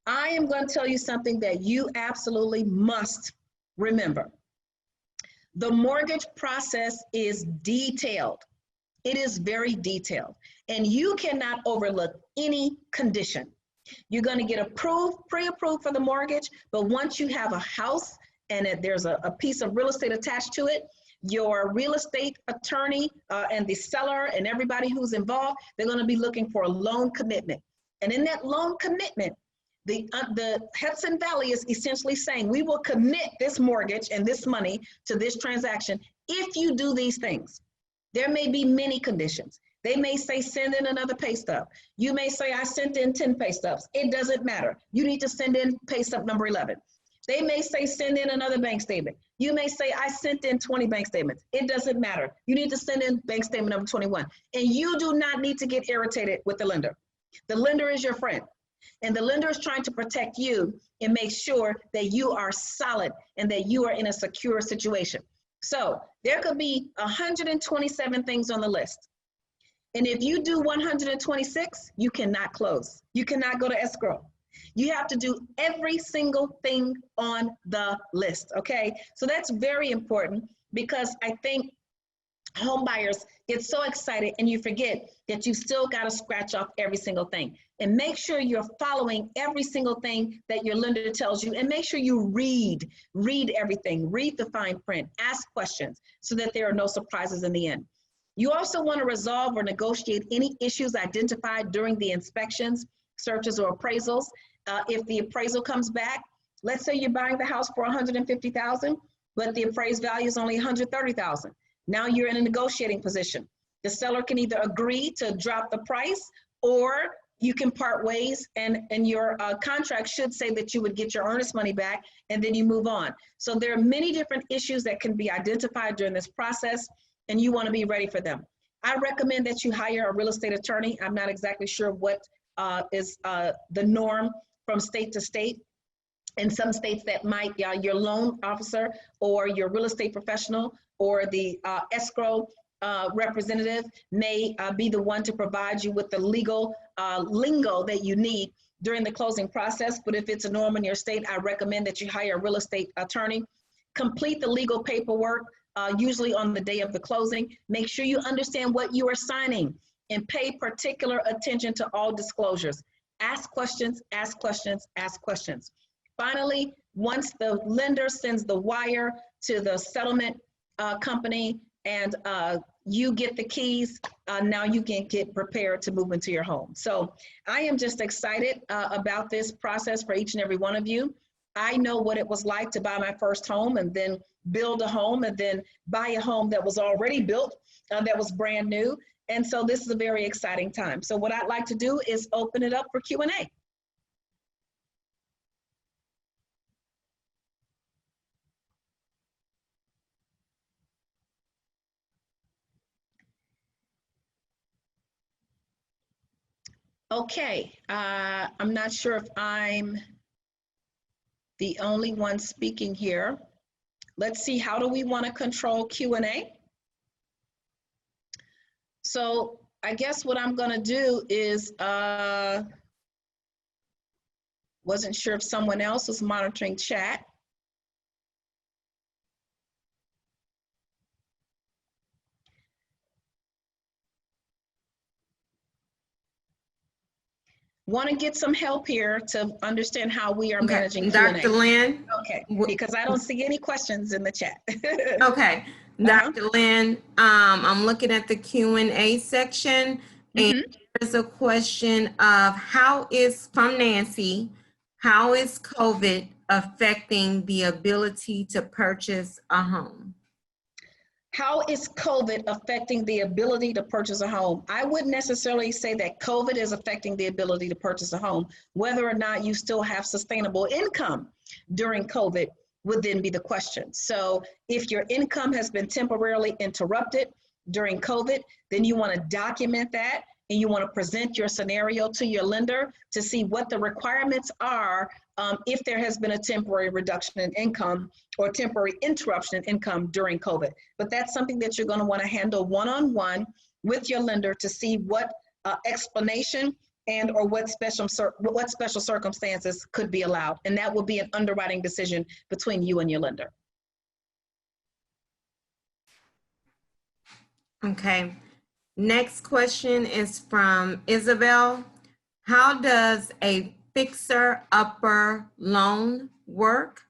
I am going to tell you something that you absolutely must remember. The mortgage process is detailed. It is very detailed, and you cannot overlook any condition. You're going to get approved, pre-approved for the mortgage, but once you have a house and there's a piece of real estate attached to it, your real estate attorney and the seller and everybody who's involved, they're going to be looking for a loan commitment. And in that loan commitment, the Hudson Valley is essentially saying, we will commit this mortgage and this money to this transaction if you do these things. There may be many conditions. They may say, send in another pay stub. You may say, I sent in 10 pay stubs. It doesn't matter. You need to send in pay stub number 11. They may say, send in another bank statement. You may say, I sent in 20 bank statements. It doesn't matter. You need to send in bank statement number 21. And you do not need to get irritated with the lender. The lender is your friend. And the lender is trying to protect you and make sure that you are solid and that you are in a secure situation. So there could be 127 things on the list. And if you do 126, you cannot close. You cannot go to escrow. You have to do every single thing on the list, okay? So that's very important, because I think home buyers get so excited and you forget that you still got to scratch off every single thing. And make sure you're following every single thing that your lender tells you, and make sure you read everything, read the fine print, ask questions so that there are no surprises in the end. You also want to resolve or negotiate any issues identified during the inspections, searches, or appraisals. If the appraisal comes back, let's say you're buying the house for $150,000, but the appraised value is only $130,000. Now you're in a negotiating position. The seller can either agree to drop the price, or you can part ways, and your contract should say that you would get your earnest money back and then you move on. So there are many different issues that can be identified during this process, and you want to be ready for them. I recommend that you hire a real estate attorney. I'm not exactly sure what is the norm from state to state. In some states that might, your loan officer or your real estate professional or the escrow representative may be the one to provide you with the legal lingo that you need during the closing process. But if it's a norm in your state, I recommend that you hire a real estate attorney. Complete the legal paperwork, usually on the day of the closing. Make sure you understand what you are signing and pay particular attention to all disclosures. Ask questions, ask questions, ask questions. Finally, once the lender sends the wire to the settlement company and you get the keys, now you can get prepared to move into your home. So I am just excited about this process for each and every one of you. I know what it was like to buy my first home and then build a home and then buy a home that was already built, that was brand new. And so this is a very exciting time. So what I'd like to do is open it up for Q&A. Okay, I'm not sure if I'm the only one speaking here. Let's see, how do we want to control Q&A? So I guess what I'm going to do is, wasn't sure if someone else was monitoring chat. Want to get some help here to understand how we are managing Q&A. Dr. Lynn? Okay, because I don't see any questions in the chat. Okay, Dr. Lynn, I'm looking at the Q&A section, and there's a question of from Nancy, how is COVID affecting the ability to purchase a home? How is COVID affecting the ability to purchase a home? I wouldn't necessarily say that COVID is affecting the ability to purchase a home. Whether or not you still have sustainable income during COVID would then be the question. So if your income has been temporarily interrupted during COVID, then you want to document that and you want to present your scenario to your lender to see what the requirements are if there has been a temporary reduction in income or temporary interruption in income during COVID. But that's something that you're going to want to handle one-on-one with your lender to see what explanation and or what special circumstances could be allowed. And that will be an underwriting decision between you and your lender. Okay. Next question is from Isabel. How does a fixer-upper loan work?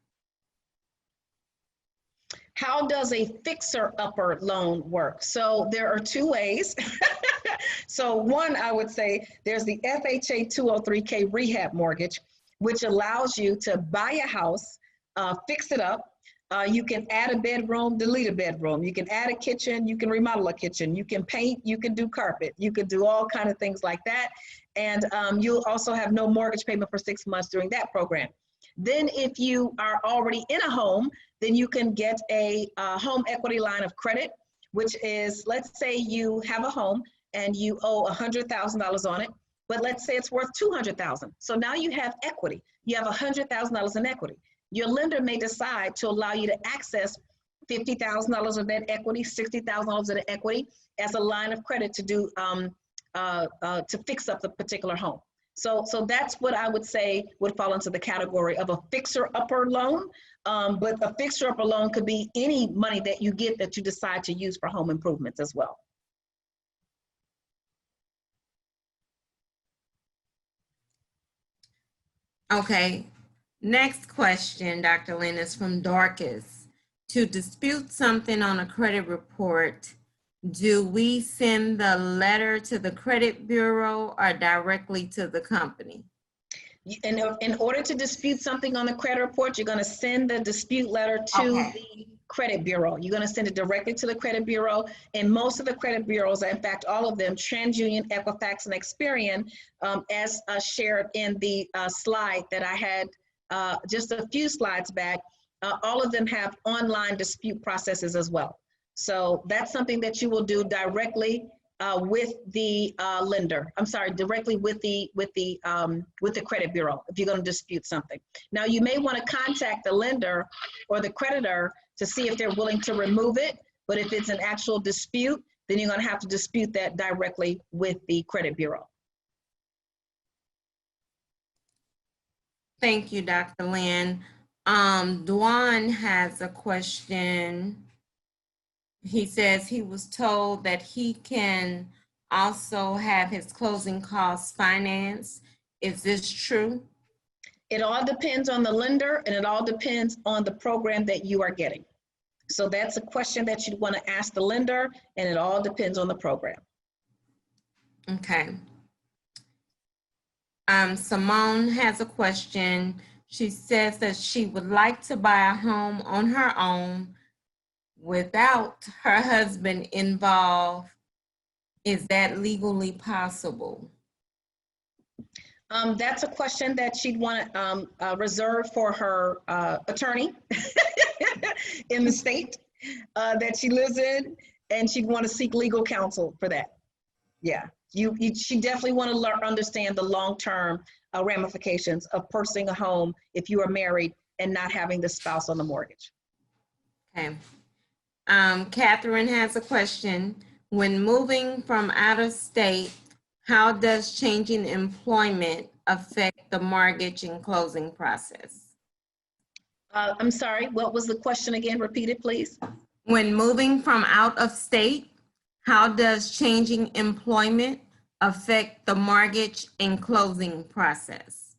How does a fixer-upper loan work? So there are two ways. So one, I would say there's the FHA 203K rehab mortgage, which allows you to buy a house, fix it up. You can add a bedroom, delete a bedroom. You can add a kitchen, you can remodel a kitchen. You can paint, you can do carpet. You can do all kinds of things like that. And you'll also have no mortgage payment for 6 months during that program. Then if you are already in a home, then you can get a home equity line of credit, which is, let's say you have a home and you owe $100,000 on it, but let's say it's worth $200,000. So now you have equity. You have $100,000 in equity. Your lender may decide to allow you to access $50,000 of that equity, $60,000 of the equity as a line of credit to do to fix up the particular home. So that's what I would say would fall into the category of a fixer-upper loan. But a fixer-upper loan could be any money that you get that you decide to use for home improvements as well. Okay, next question, Dr. Lynn, is from Dorcas. To dispute something on a credit report, do we send the letter to the credit bureau or directly to the company? In order to dispute something on the credit report, you're going to send the dispute letter to the credit bureau. You're going to send it directly to the credit bureau. And most of the credit bureaus, in fact, all of them, TransUnion, Equifax, and Experian, as shared in the slide that I had just a few slides back, all of them have online dispute processes as well. So that's something that you will do directly with the lender. I'm sorry, directly with the credit bureau if you're going to dispute something. Now you may want to contact the lender or the creditor to see if they're willing to remove it. But if it's an actual dispute, then you're going to have to dispute that directly with the credit bureau. Thank you, Dr. Lynn. Dwan has a question. He says he was told that he can also have his closing costs financed. Is this true? It all depends on the lender, and it all depends on the program that you are getting. So that's a question that you'd want to ask the lender, and it all depends on the program. Okay. Simone has a question. She says that she would like to buy a home on her own without her husband involved. Is that legally possible? That's a question that she'd want to reserve for her attorney in the state that she lives in, and she'd want to seek legal counsel for that. Yeah, she definitely want to understand the long-term ramifications of purchasing a home if you are married and not having the spouse on the mortgage. Okay. Catherine has a question. When moving from out of state, how does changing employment affect the mortgage and closing process? I'm sorry, what was the question again? Repeat it, please. When moving from out of state, how does changing employment affect the mortgage and closing process?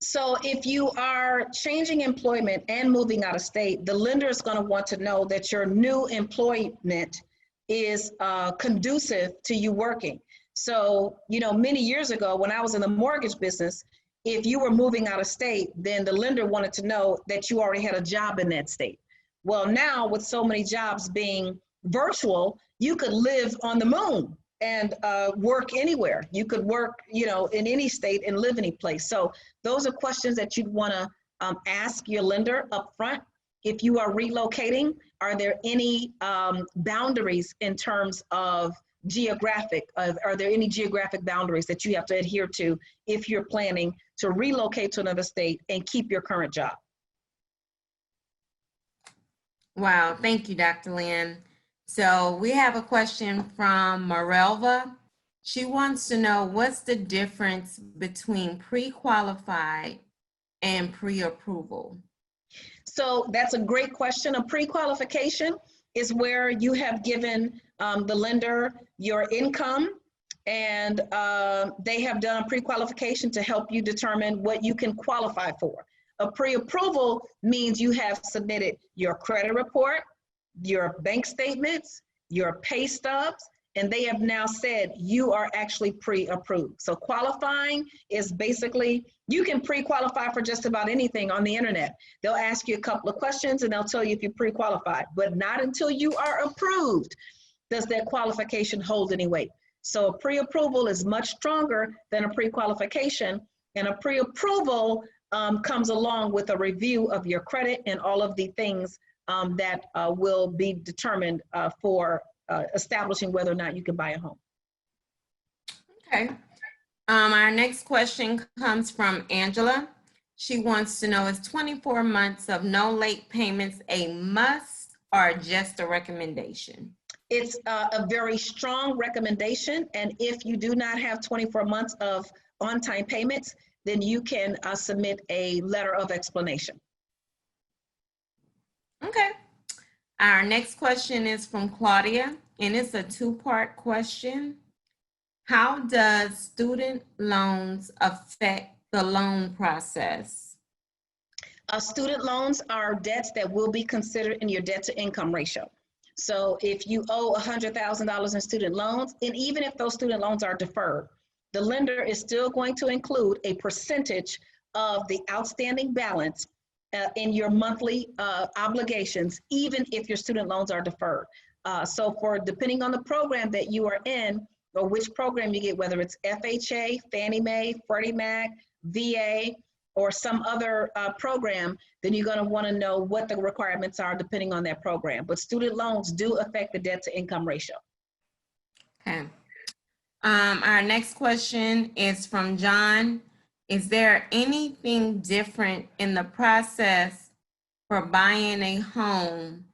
So if you are changing employment and moving out of state, the lender is going to want to know that your new employment is conducive to you working. So, you know, many years ago when I was in the mortgage business, if you were moving out of state, then the lender wanted to know that you already had a job in that state. Well, now with so many jobs being virtual, you could live on the moon and work anywhere. You could work, you know, in any state and live any place. So those are questions that you'd want to ask your lender up front. If you are relocating, are there any boundaries in terms of geographic? Are there any geographic boundaries that you have to adhere to if you're planning to relocate to another state and keep your current job? Wow, thank you, Dr. Lynn. So we have a question from Marelva. She wants to know what's the difference between pre-qualified and pre-approval? So that's a great question. A pre-qualification is where you have given the lender your income, and they have done a pre-qualification to help you determine what you can qualify for. A pre-approval means you have submitted your credit report, your bank statements, your pay stubs, and they have now said you are actually pre-approved. So qualifying is basically, you can pre-qualify for just about anything on the internet. They'll ask you a couple of questions and they'll tell you if you're pre-qualified, but not until you are approved does that qualification hold any weight. So a pre-approval is much stronger than a pre-qualification, and a pre-approval comes along with a review of your credit and all of the things that will be determined for establishing whether or not you can buy a home. Okay. Our next question comes from Angela. She wants to know, is 24 months of no late payments a must or just a recommendation? It's a very strong recommendation. And if you do not have 24 months of on-time payments, then you can submit a letter of explanation. Okay. Our next question is from Claudia, and it's a two-part question. How does student loans affect the loan process? Student loans are debts that will be considered in your debt-to-income ratio. So if you owe $100,000 in student loans, and even if those student loans are deferred, the lender is still going to include a percentage of the outstanding balance in your monthly obligations, even if your student loans are deferred. So depending on the program that you are in, or which program you get, whether it's FHA, Fannie Mae, Freddie Mac, VA, or some other program, then you're going to want to know what the requirements are depending on that program. But student loans do affect the debt to income ratio. Okay. Our next question is from John. Is there anything different in the process for buying a home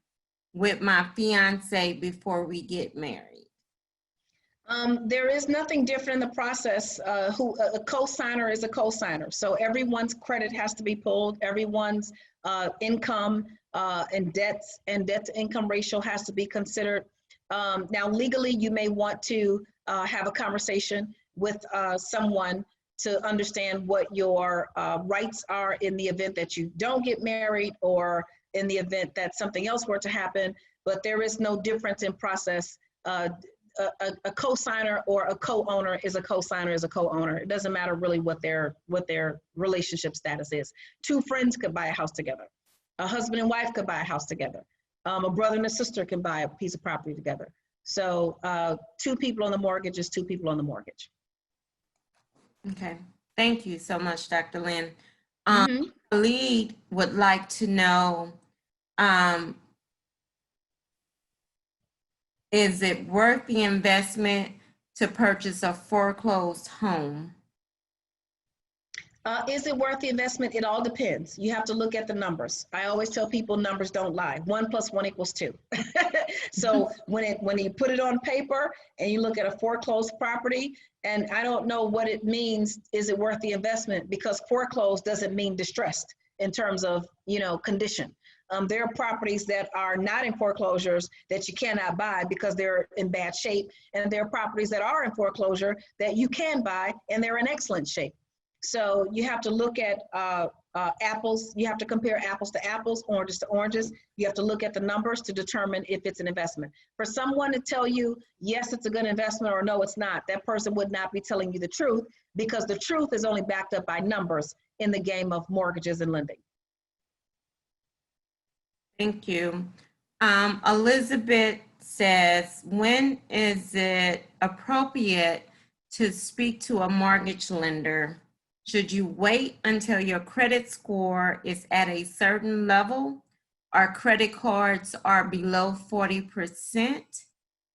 with my fiance before we get married? There is nothing different in the process. A co-signer is a co-signer. So everyone's credit has to be pulled. Everyone's income and debt to income ratio has to be considered. Now, legally, you may want to have a conversation with someone to understand what your rights are in the event that you don't get married, or in the event that something else were to happen. But there is no difference in process. A co-signer or a co-owner is a co-signer is a co-owner. It doesn't matter really what their relationship status is. Two friends could buy a house together. A husband and wife could buy a house together. A brother and a sister can buy a piece of property together. So two people on the mortgage is two people on the mortgage. Okay, thank you so much, Dr. Lynn. Lead would like to know, is it worth the investment to purchase a foreclosed home? Is it worth the investment? It all depends. You have to look at the numbers. I always tell people numbers don't lie. 1 + 1 = 2. So when you put it on paper and you look at a foreclosed property, and I don't know what it means, is it worth the investment? Because foreclosed doesn't mean distressed in terms of, condition. There are properties that are not in foreclosures that you cannot buy because they're in bad shape. And there are properties that are in foreclosure that you can buy and they're in excellent shape. So you have to look at apples. You have to compare apples to apples, oranges to oranges. You have to look at the numbers to determine if it's an investment. For someone to tell you, yes, it's a good investment, or no, it's not, that person would not be telling you the truth, because the truth is only backed up by numbers in the game of mortgages and lending. Thank you. Elizabeth says, when is it appropriate to speak to a mortgage lender? Should you wait until your credit score is at a certain level, or credit cards are below 40%,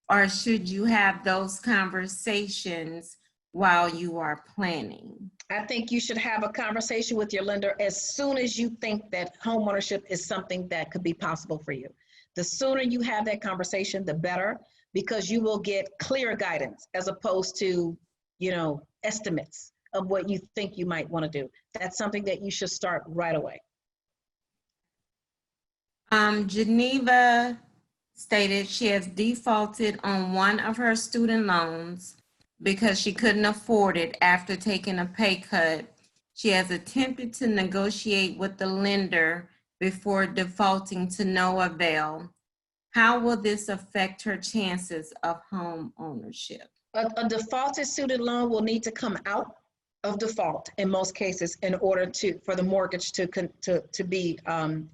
or should you have those conversations while you are planning? I think you should have a conversation with your lender as soon as you think that homeownership is something that could be possible for you. The sooner you have that conversation, the better, because you will get clear guidance as opposed to, estimates of what you think you might want to do. That's something that you should start right away. Geneva stated she has defaulted on one of her student loans because she couldn't afford it after taking a pay cut. She has attempted to negotiate with the lender before defaulting to no avail. How will this affect her chances of home ownership? A defaulted student loan will need to come out of default in most cases in order for the mortgage to be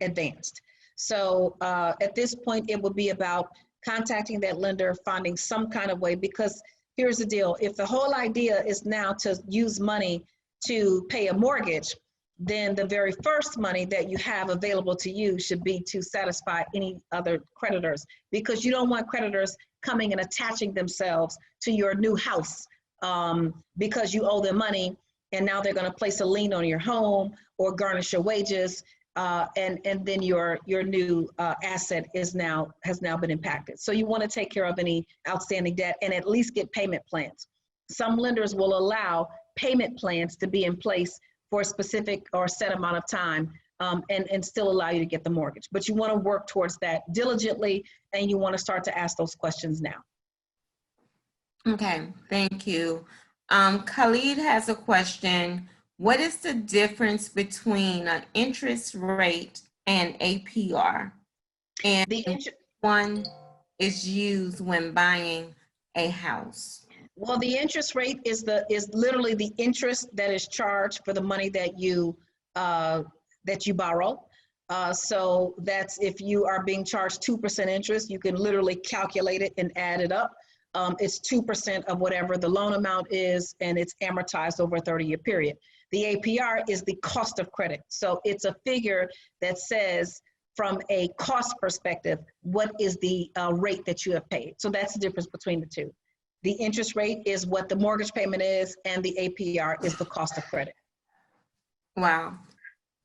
advanced. So at this point, it would be about contacting that lender, finding some kind of way, because here's the deal. If the whole idea is now to use money to pay a mortgage, then the very first money that you have available to you should be to satisfy any other creditors, because you don't want creditors coming and attaching themselves to your new house because you owe them money, and now they're going to place a lien on your home or garnish your wages. and then your new asset has now been impacted. So you want to take care of any outstanding debt and at least get payment plans. Some lenders will allow payment plans to be in place for a specific or set amount of time, and still allow you to get the mortgage. But you want to work towards that diligently, and you want to start to ask those questions now. Okay, thank you. Khalid has a question. What is the difference between an interest rate and APR? And one is used when buying a house? Well, the interest rate is literally the interest that is charged for the money that you borrow. So that's, if you are being charged 2% interest, you can literally calculate it and add it up. It's 2% of whatever the loan amount is, and it's amortized over a 30-year period. The APR is the cost of credit. So it's a figure that says, from a cost perspective, what is the rate that you have paid. So that's the difference between the two. The interest rate is what the mortgage payment is, and the APR is the cost of credit. Wow.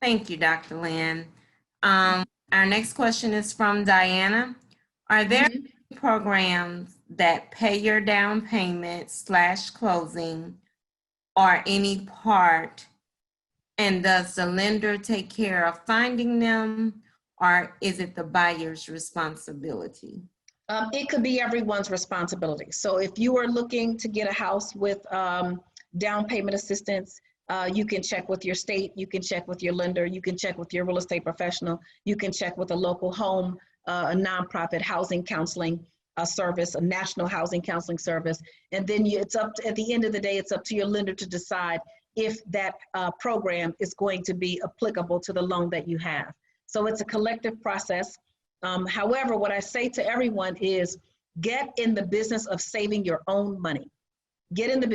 Thank you, Dr. Lynn. Our next question is from Diana. Are there programs that pay your down payment / closing or any part, and does the lender take care of finding them, or is it the buyer's responsibility? It could be everyone's responsibility. So if you are looking to get a house with down payment assistance, you can check with your state, you can check with your lender, you can check with your real estate professional, you can check with a local home, a nonprofit housing counseling service, a national housing counseling service. And then it's up to, at the end of the day, it's up to your lender to decide if that program is going to be applicable to the loan that you have. So it's a collective process. However, what I say to everyone is, get in the business of saving your own money. Get in the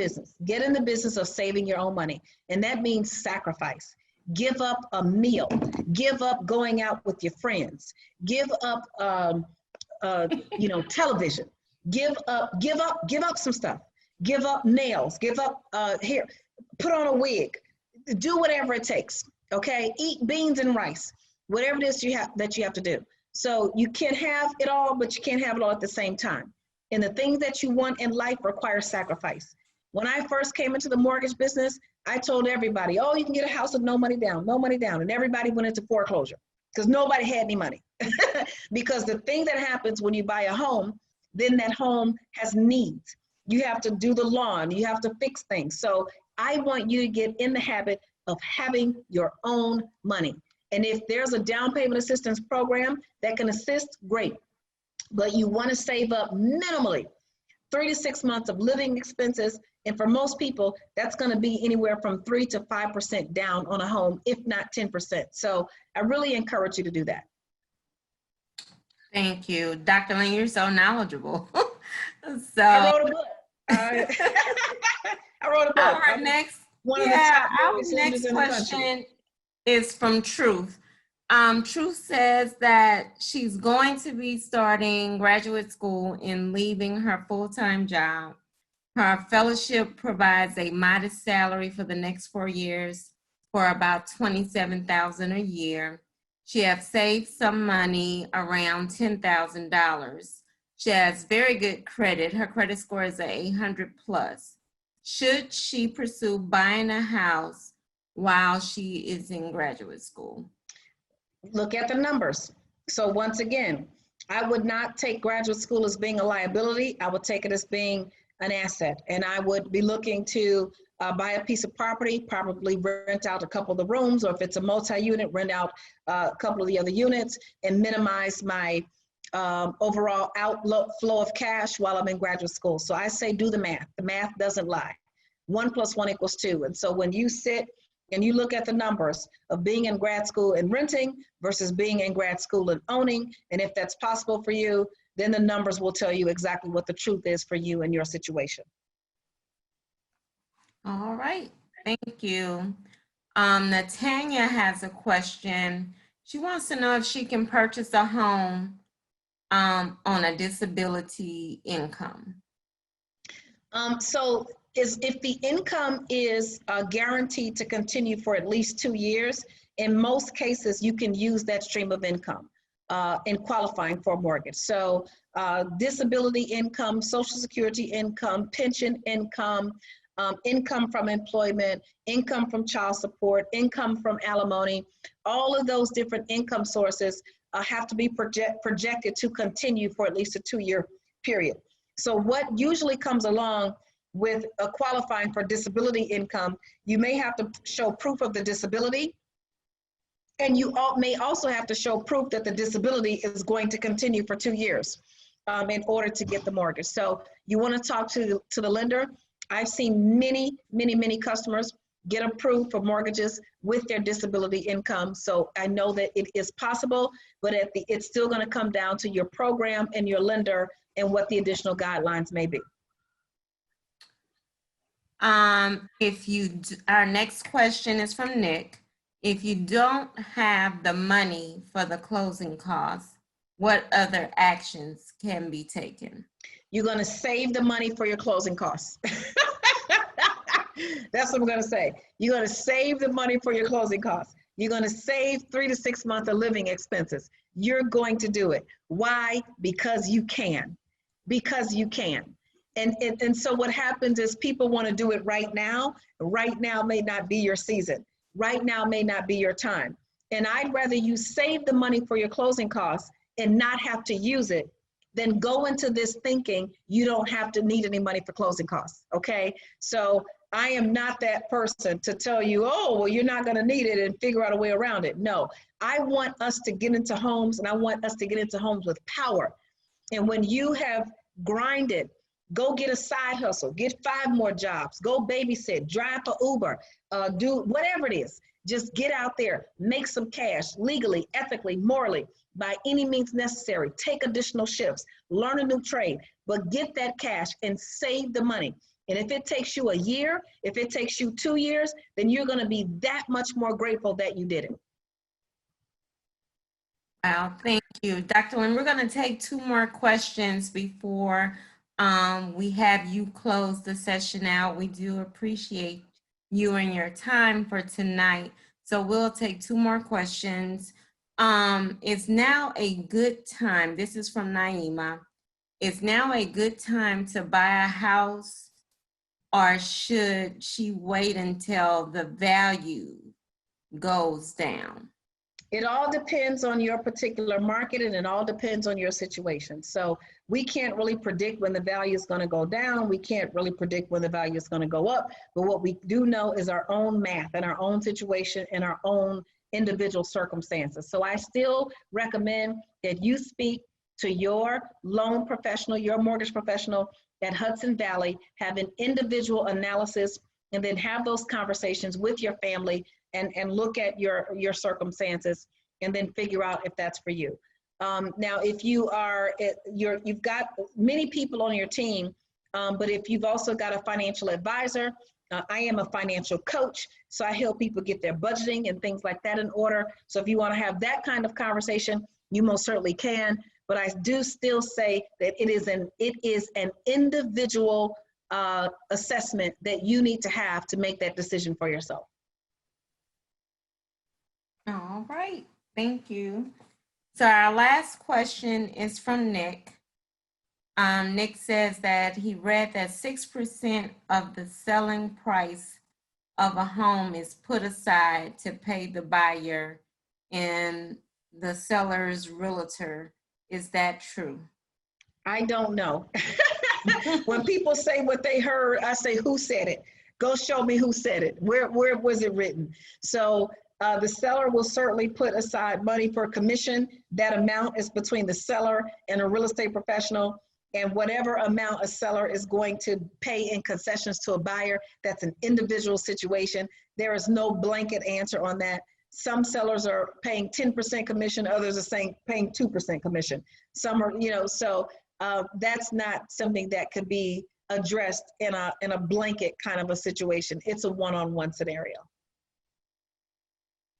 business of saving your own money. And that means sacrifice. Give up a meal, give up going out with your friends, give up, television, give up some stuff, give up nails, give up hair, put on a wig, do whatever it takes. Okay. Eat beans and rice, whatever it is that you have to do. So you can have it all, but you can't have it all at the same time. And the things that you want in life require sacrifice. When I first came into the mortgage business, I told everybody, oh, you can get a house with no money down, no money down. And everybody went into foreclosure because nobody had any money. Because the thing that happens when you buy a home, then that home has needs. You have to do the lawn, you have to fix things. So I want you to get in the habit of having your own money. And if there's a down payment assistance program that can assist, great. But you want to save up minimally 3 to 6 months of living expenses. And for most people, that's going to be anywhere from 3 to 5% down on a home, if not 10%. So I really encourage you to do that. Thank you. Dr. Lynn, you're so knowledgeable. So I wrote a book. I wrote a book. Our next question is from Truth. Truth says that she's going to be starting graduate school and leaving her full-time job. Her fellowship provides a modest salary for the next 4 years for about $27,000 a year. She has saved some money, around $10,000. She has very good credit. Her credit score is 800 plus. Should she pursue buying a house while she is in graduate school? Look at the numbers. So once again, I would not take graduate school as being a liability. I would take it as being an asset. And I would be looking to buy a piece of property, probably rent out a couple of the rooms, or if it's a multi-unit, rent out a couple of the other units and minimize my overall outflow of cash while I'm in graduate school. So I say do the math. The math doesn't lie. 1 + 1 = 2. And so when you sit and you look at the numbers of being in grad school and renting versus being in grad school and owning, and if that's possible for you, then the numbers will tell you exactly what the truth is for you and your situation. All right, thank you. Natanya has a question. She wants to know if she can purchase a home on a disability income. If the income is guaranteed to continue for at least 2 years, in most cases, you can use that stream of income in qualifying for a mortgage. So disability income, Social Security income, pension income, income from employment, income from child support, income from alimony, all of those different income sources have to be projected to continue for at least a 2-year period. So what usually comes along with qualifying for disability income, you may have to show proof of the disability, and you may also have to show proof that the disability is going to continue for 2 years in order to get the mortgage. So you want to talk to the lender. I've seen many customers get approved for mortgages with their disability income. So I know that it is possible, but it's still going to come down to your program and your lender and what the additional guidelines may be. Our next question is from Nick. If you don't have the money for the closing costs, what other actions can be taken? You're going to save the money for your closing costs. That's what I'm going to say. You're going to save the money for your closing costs. You're going to save 3 to 6 months of living expenses. You're going to do it. Why? Because you can. Because you can. And so what happens is people want to do it right now. Right now may not be your season. Right now may not be your time. And I'd rather you save the money for your closing costs and not have to use it than go into this thinking you don't have to need any money for closing costs, okay? So I am not that person to tell you, oh, well, you're not gonna need it and figure out a way around it. No, I want us to get into homes, and I want us to get into homes with power. And when you have grinded, go get a side hustle, get 5 more jobs, go babysit, drive for Uber, do whatever it is. Just get out there, make some cash legally, ethically, morally, by any means necessary. Take additional shifts, learn a new trade, but get that cash and save the money. And if it takes you a year, if it takes you 2 years, then you're going to be that much more grateful that you did it. Wow, thank you. Dr. Lynn, we're going to take 2 more questions before we have you close the session out. We do appreciate you and your time for tonight. So we'll take 2 more questions. It's now a good time. This is from Naima. It's now a good time to buy a house, or should she wait until the value goes down? It all depends on your particular market, and it all depends on your situation. So we can't really predict when the value is going to go down. We can't really predict when the value is going to go up. But what we do know is our own math and our own situation and our own individual circumstances. So I still recommend that you speak to your loan professional, your mortgage professional at Hudson Valley, have an individual analysis, and then have those conversations with your family and look at your circumstances and then figure out if that's for you. Now, if you are, you've got many people on your team, but if you've also got a financial advisor, I am a financial coach, so I help people get their budgeting and things like that in order. So if you want to have that kind of conversation, you most certainly can. But I do still say that it is an individual assessment that you need to have to make that decision for yourself. All right, thank you. So our last question is from Nick. Nick says that he read that 6% of the selling price of a home is put aside to pay the buyer and the seller's realtor. Is that true? I don't know. When people say what they heard, I say, who said it? Go show me who said it. Where was it written? So the seller will certainly put aside money for commission. That amount is between the seller and a real estate professional. And whatever amount a seller is going to pay in concessions to a buyer, that's an individual situation. There is no blanket answer on that. Some sellers are paying 10% commission, others are saying paying 2% commission. Some are, so that's not something that could be addressed in a blanket kind of a situation. It's a one-on-one scenario.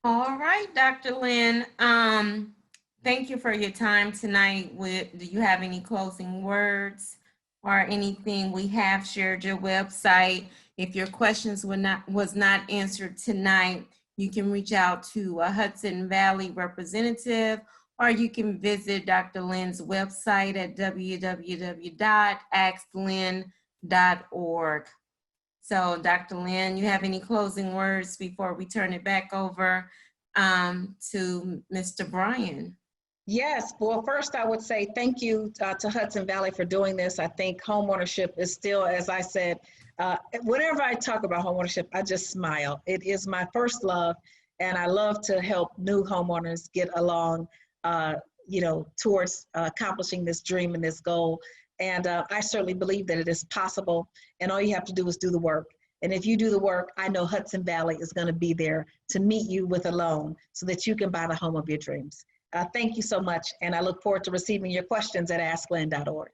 All right, Dr. Lynn. Thank you for your time tonight. Do you have any closing words or anything? We have shared your website. If your questions was not answered tonight, You can reach out to a Hudson Valley representative, or you can visit Dr. Lynn's website at www.asklynn.org. So Dr. Lynn, you have any closing words before we turn it back over to Mr. Brian? Yes, well, first I would say thank you to Hudson Valley for doing this. I think homeownership is still, as I said, whenever I talk about homeownership, I just smile. It is my first love, and I love to help new homeowners get along, towards accomplishing this dream and this goal. And I certainly believe that it is possible, and all you have to do is do the work. And if you do the work, I know Hudson Valley is going to be there to meet you with a loan so that you can buy the home of your dreams. Thank you so much, and I look forward to receiving your questions at asklynn.org.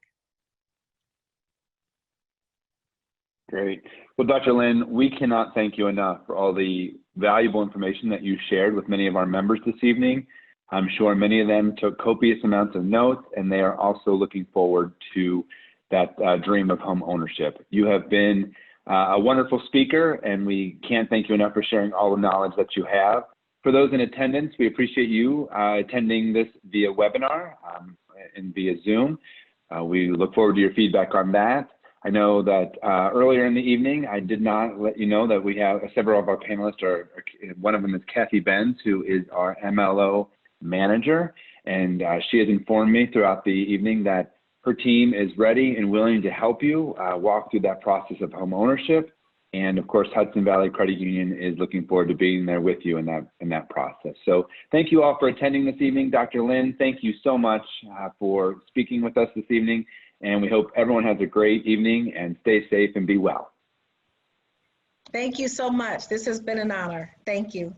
Great. Well, Dr. Lynn, we cannot thank you enough for all the valuable information that you shared with many of our members this evening. I'm sure many of them took copious amounts of notes, and they are also looking forward to that dream of home ownership. You have been a wonderful speaker, and we can't thank you enough for sharing all the knowledge that you have. For those in attendance, we appreciate you attending this via webinar and via Zoom. We look forward to your feedback on that. I know that earlier in the evening, I did not let you know that we have several of our panelists. One of them is Kathy Benz, who is our MLO manager, and she has informed me throughout the evening that her team is ready and willing to help you walk through that process of home ownership. And of course, Hudson Valley Credit Union is looking forward to being there with you in that process. So thank you all for attending this evening. Dr. Lynn, thank you so much for speaking with us this evening. And we hope everyone has a great evening, and stay safe and be well. Thank you so much. This has been an honor. Thank you.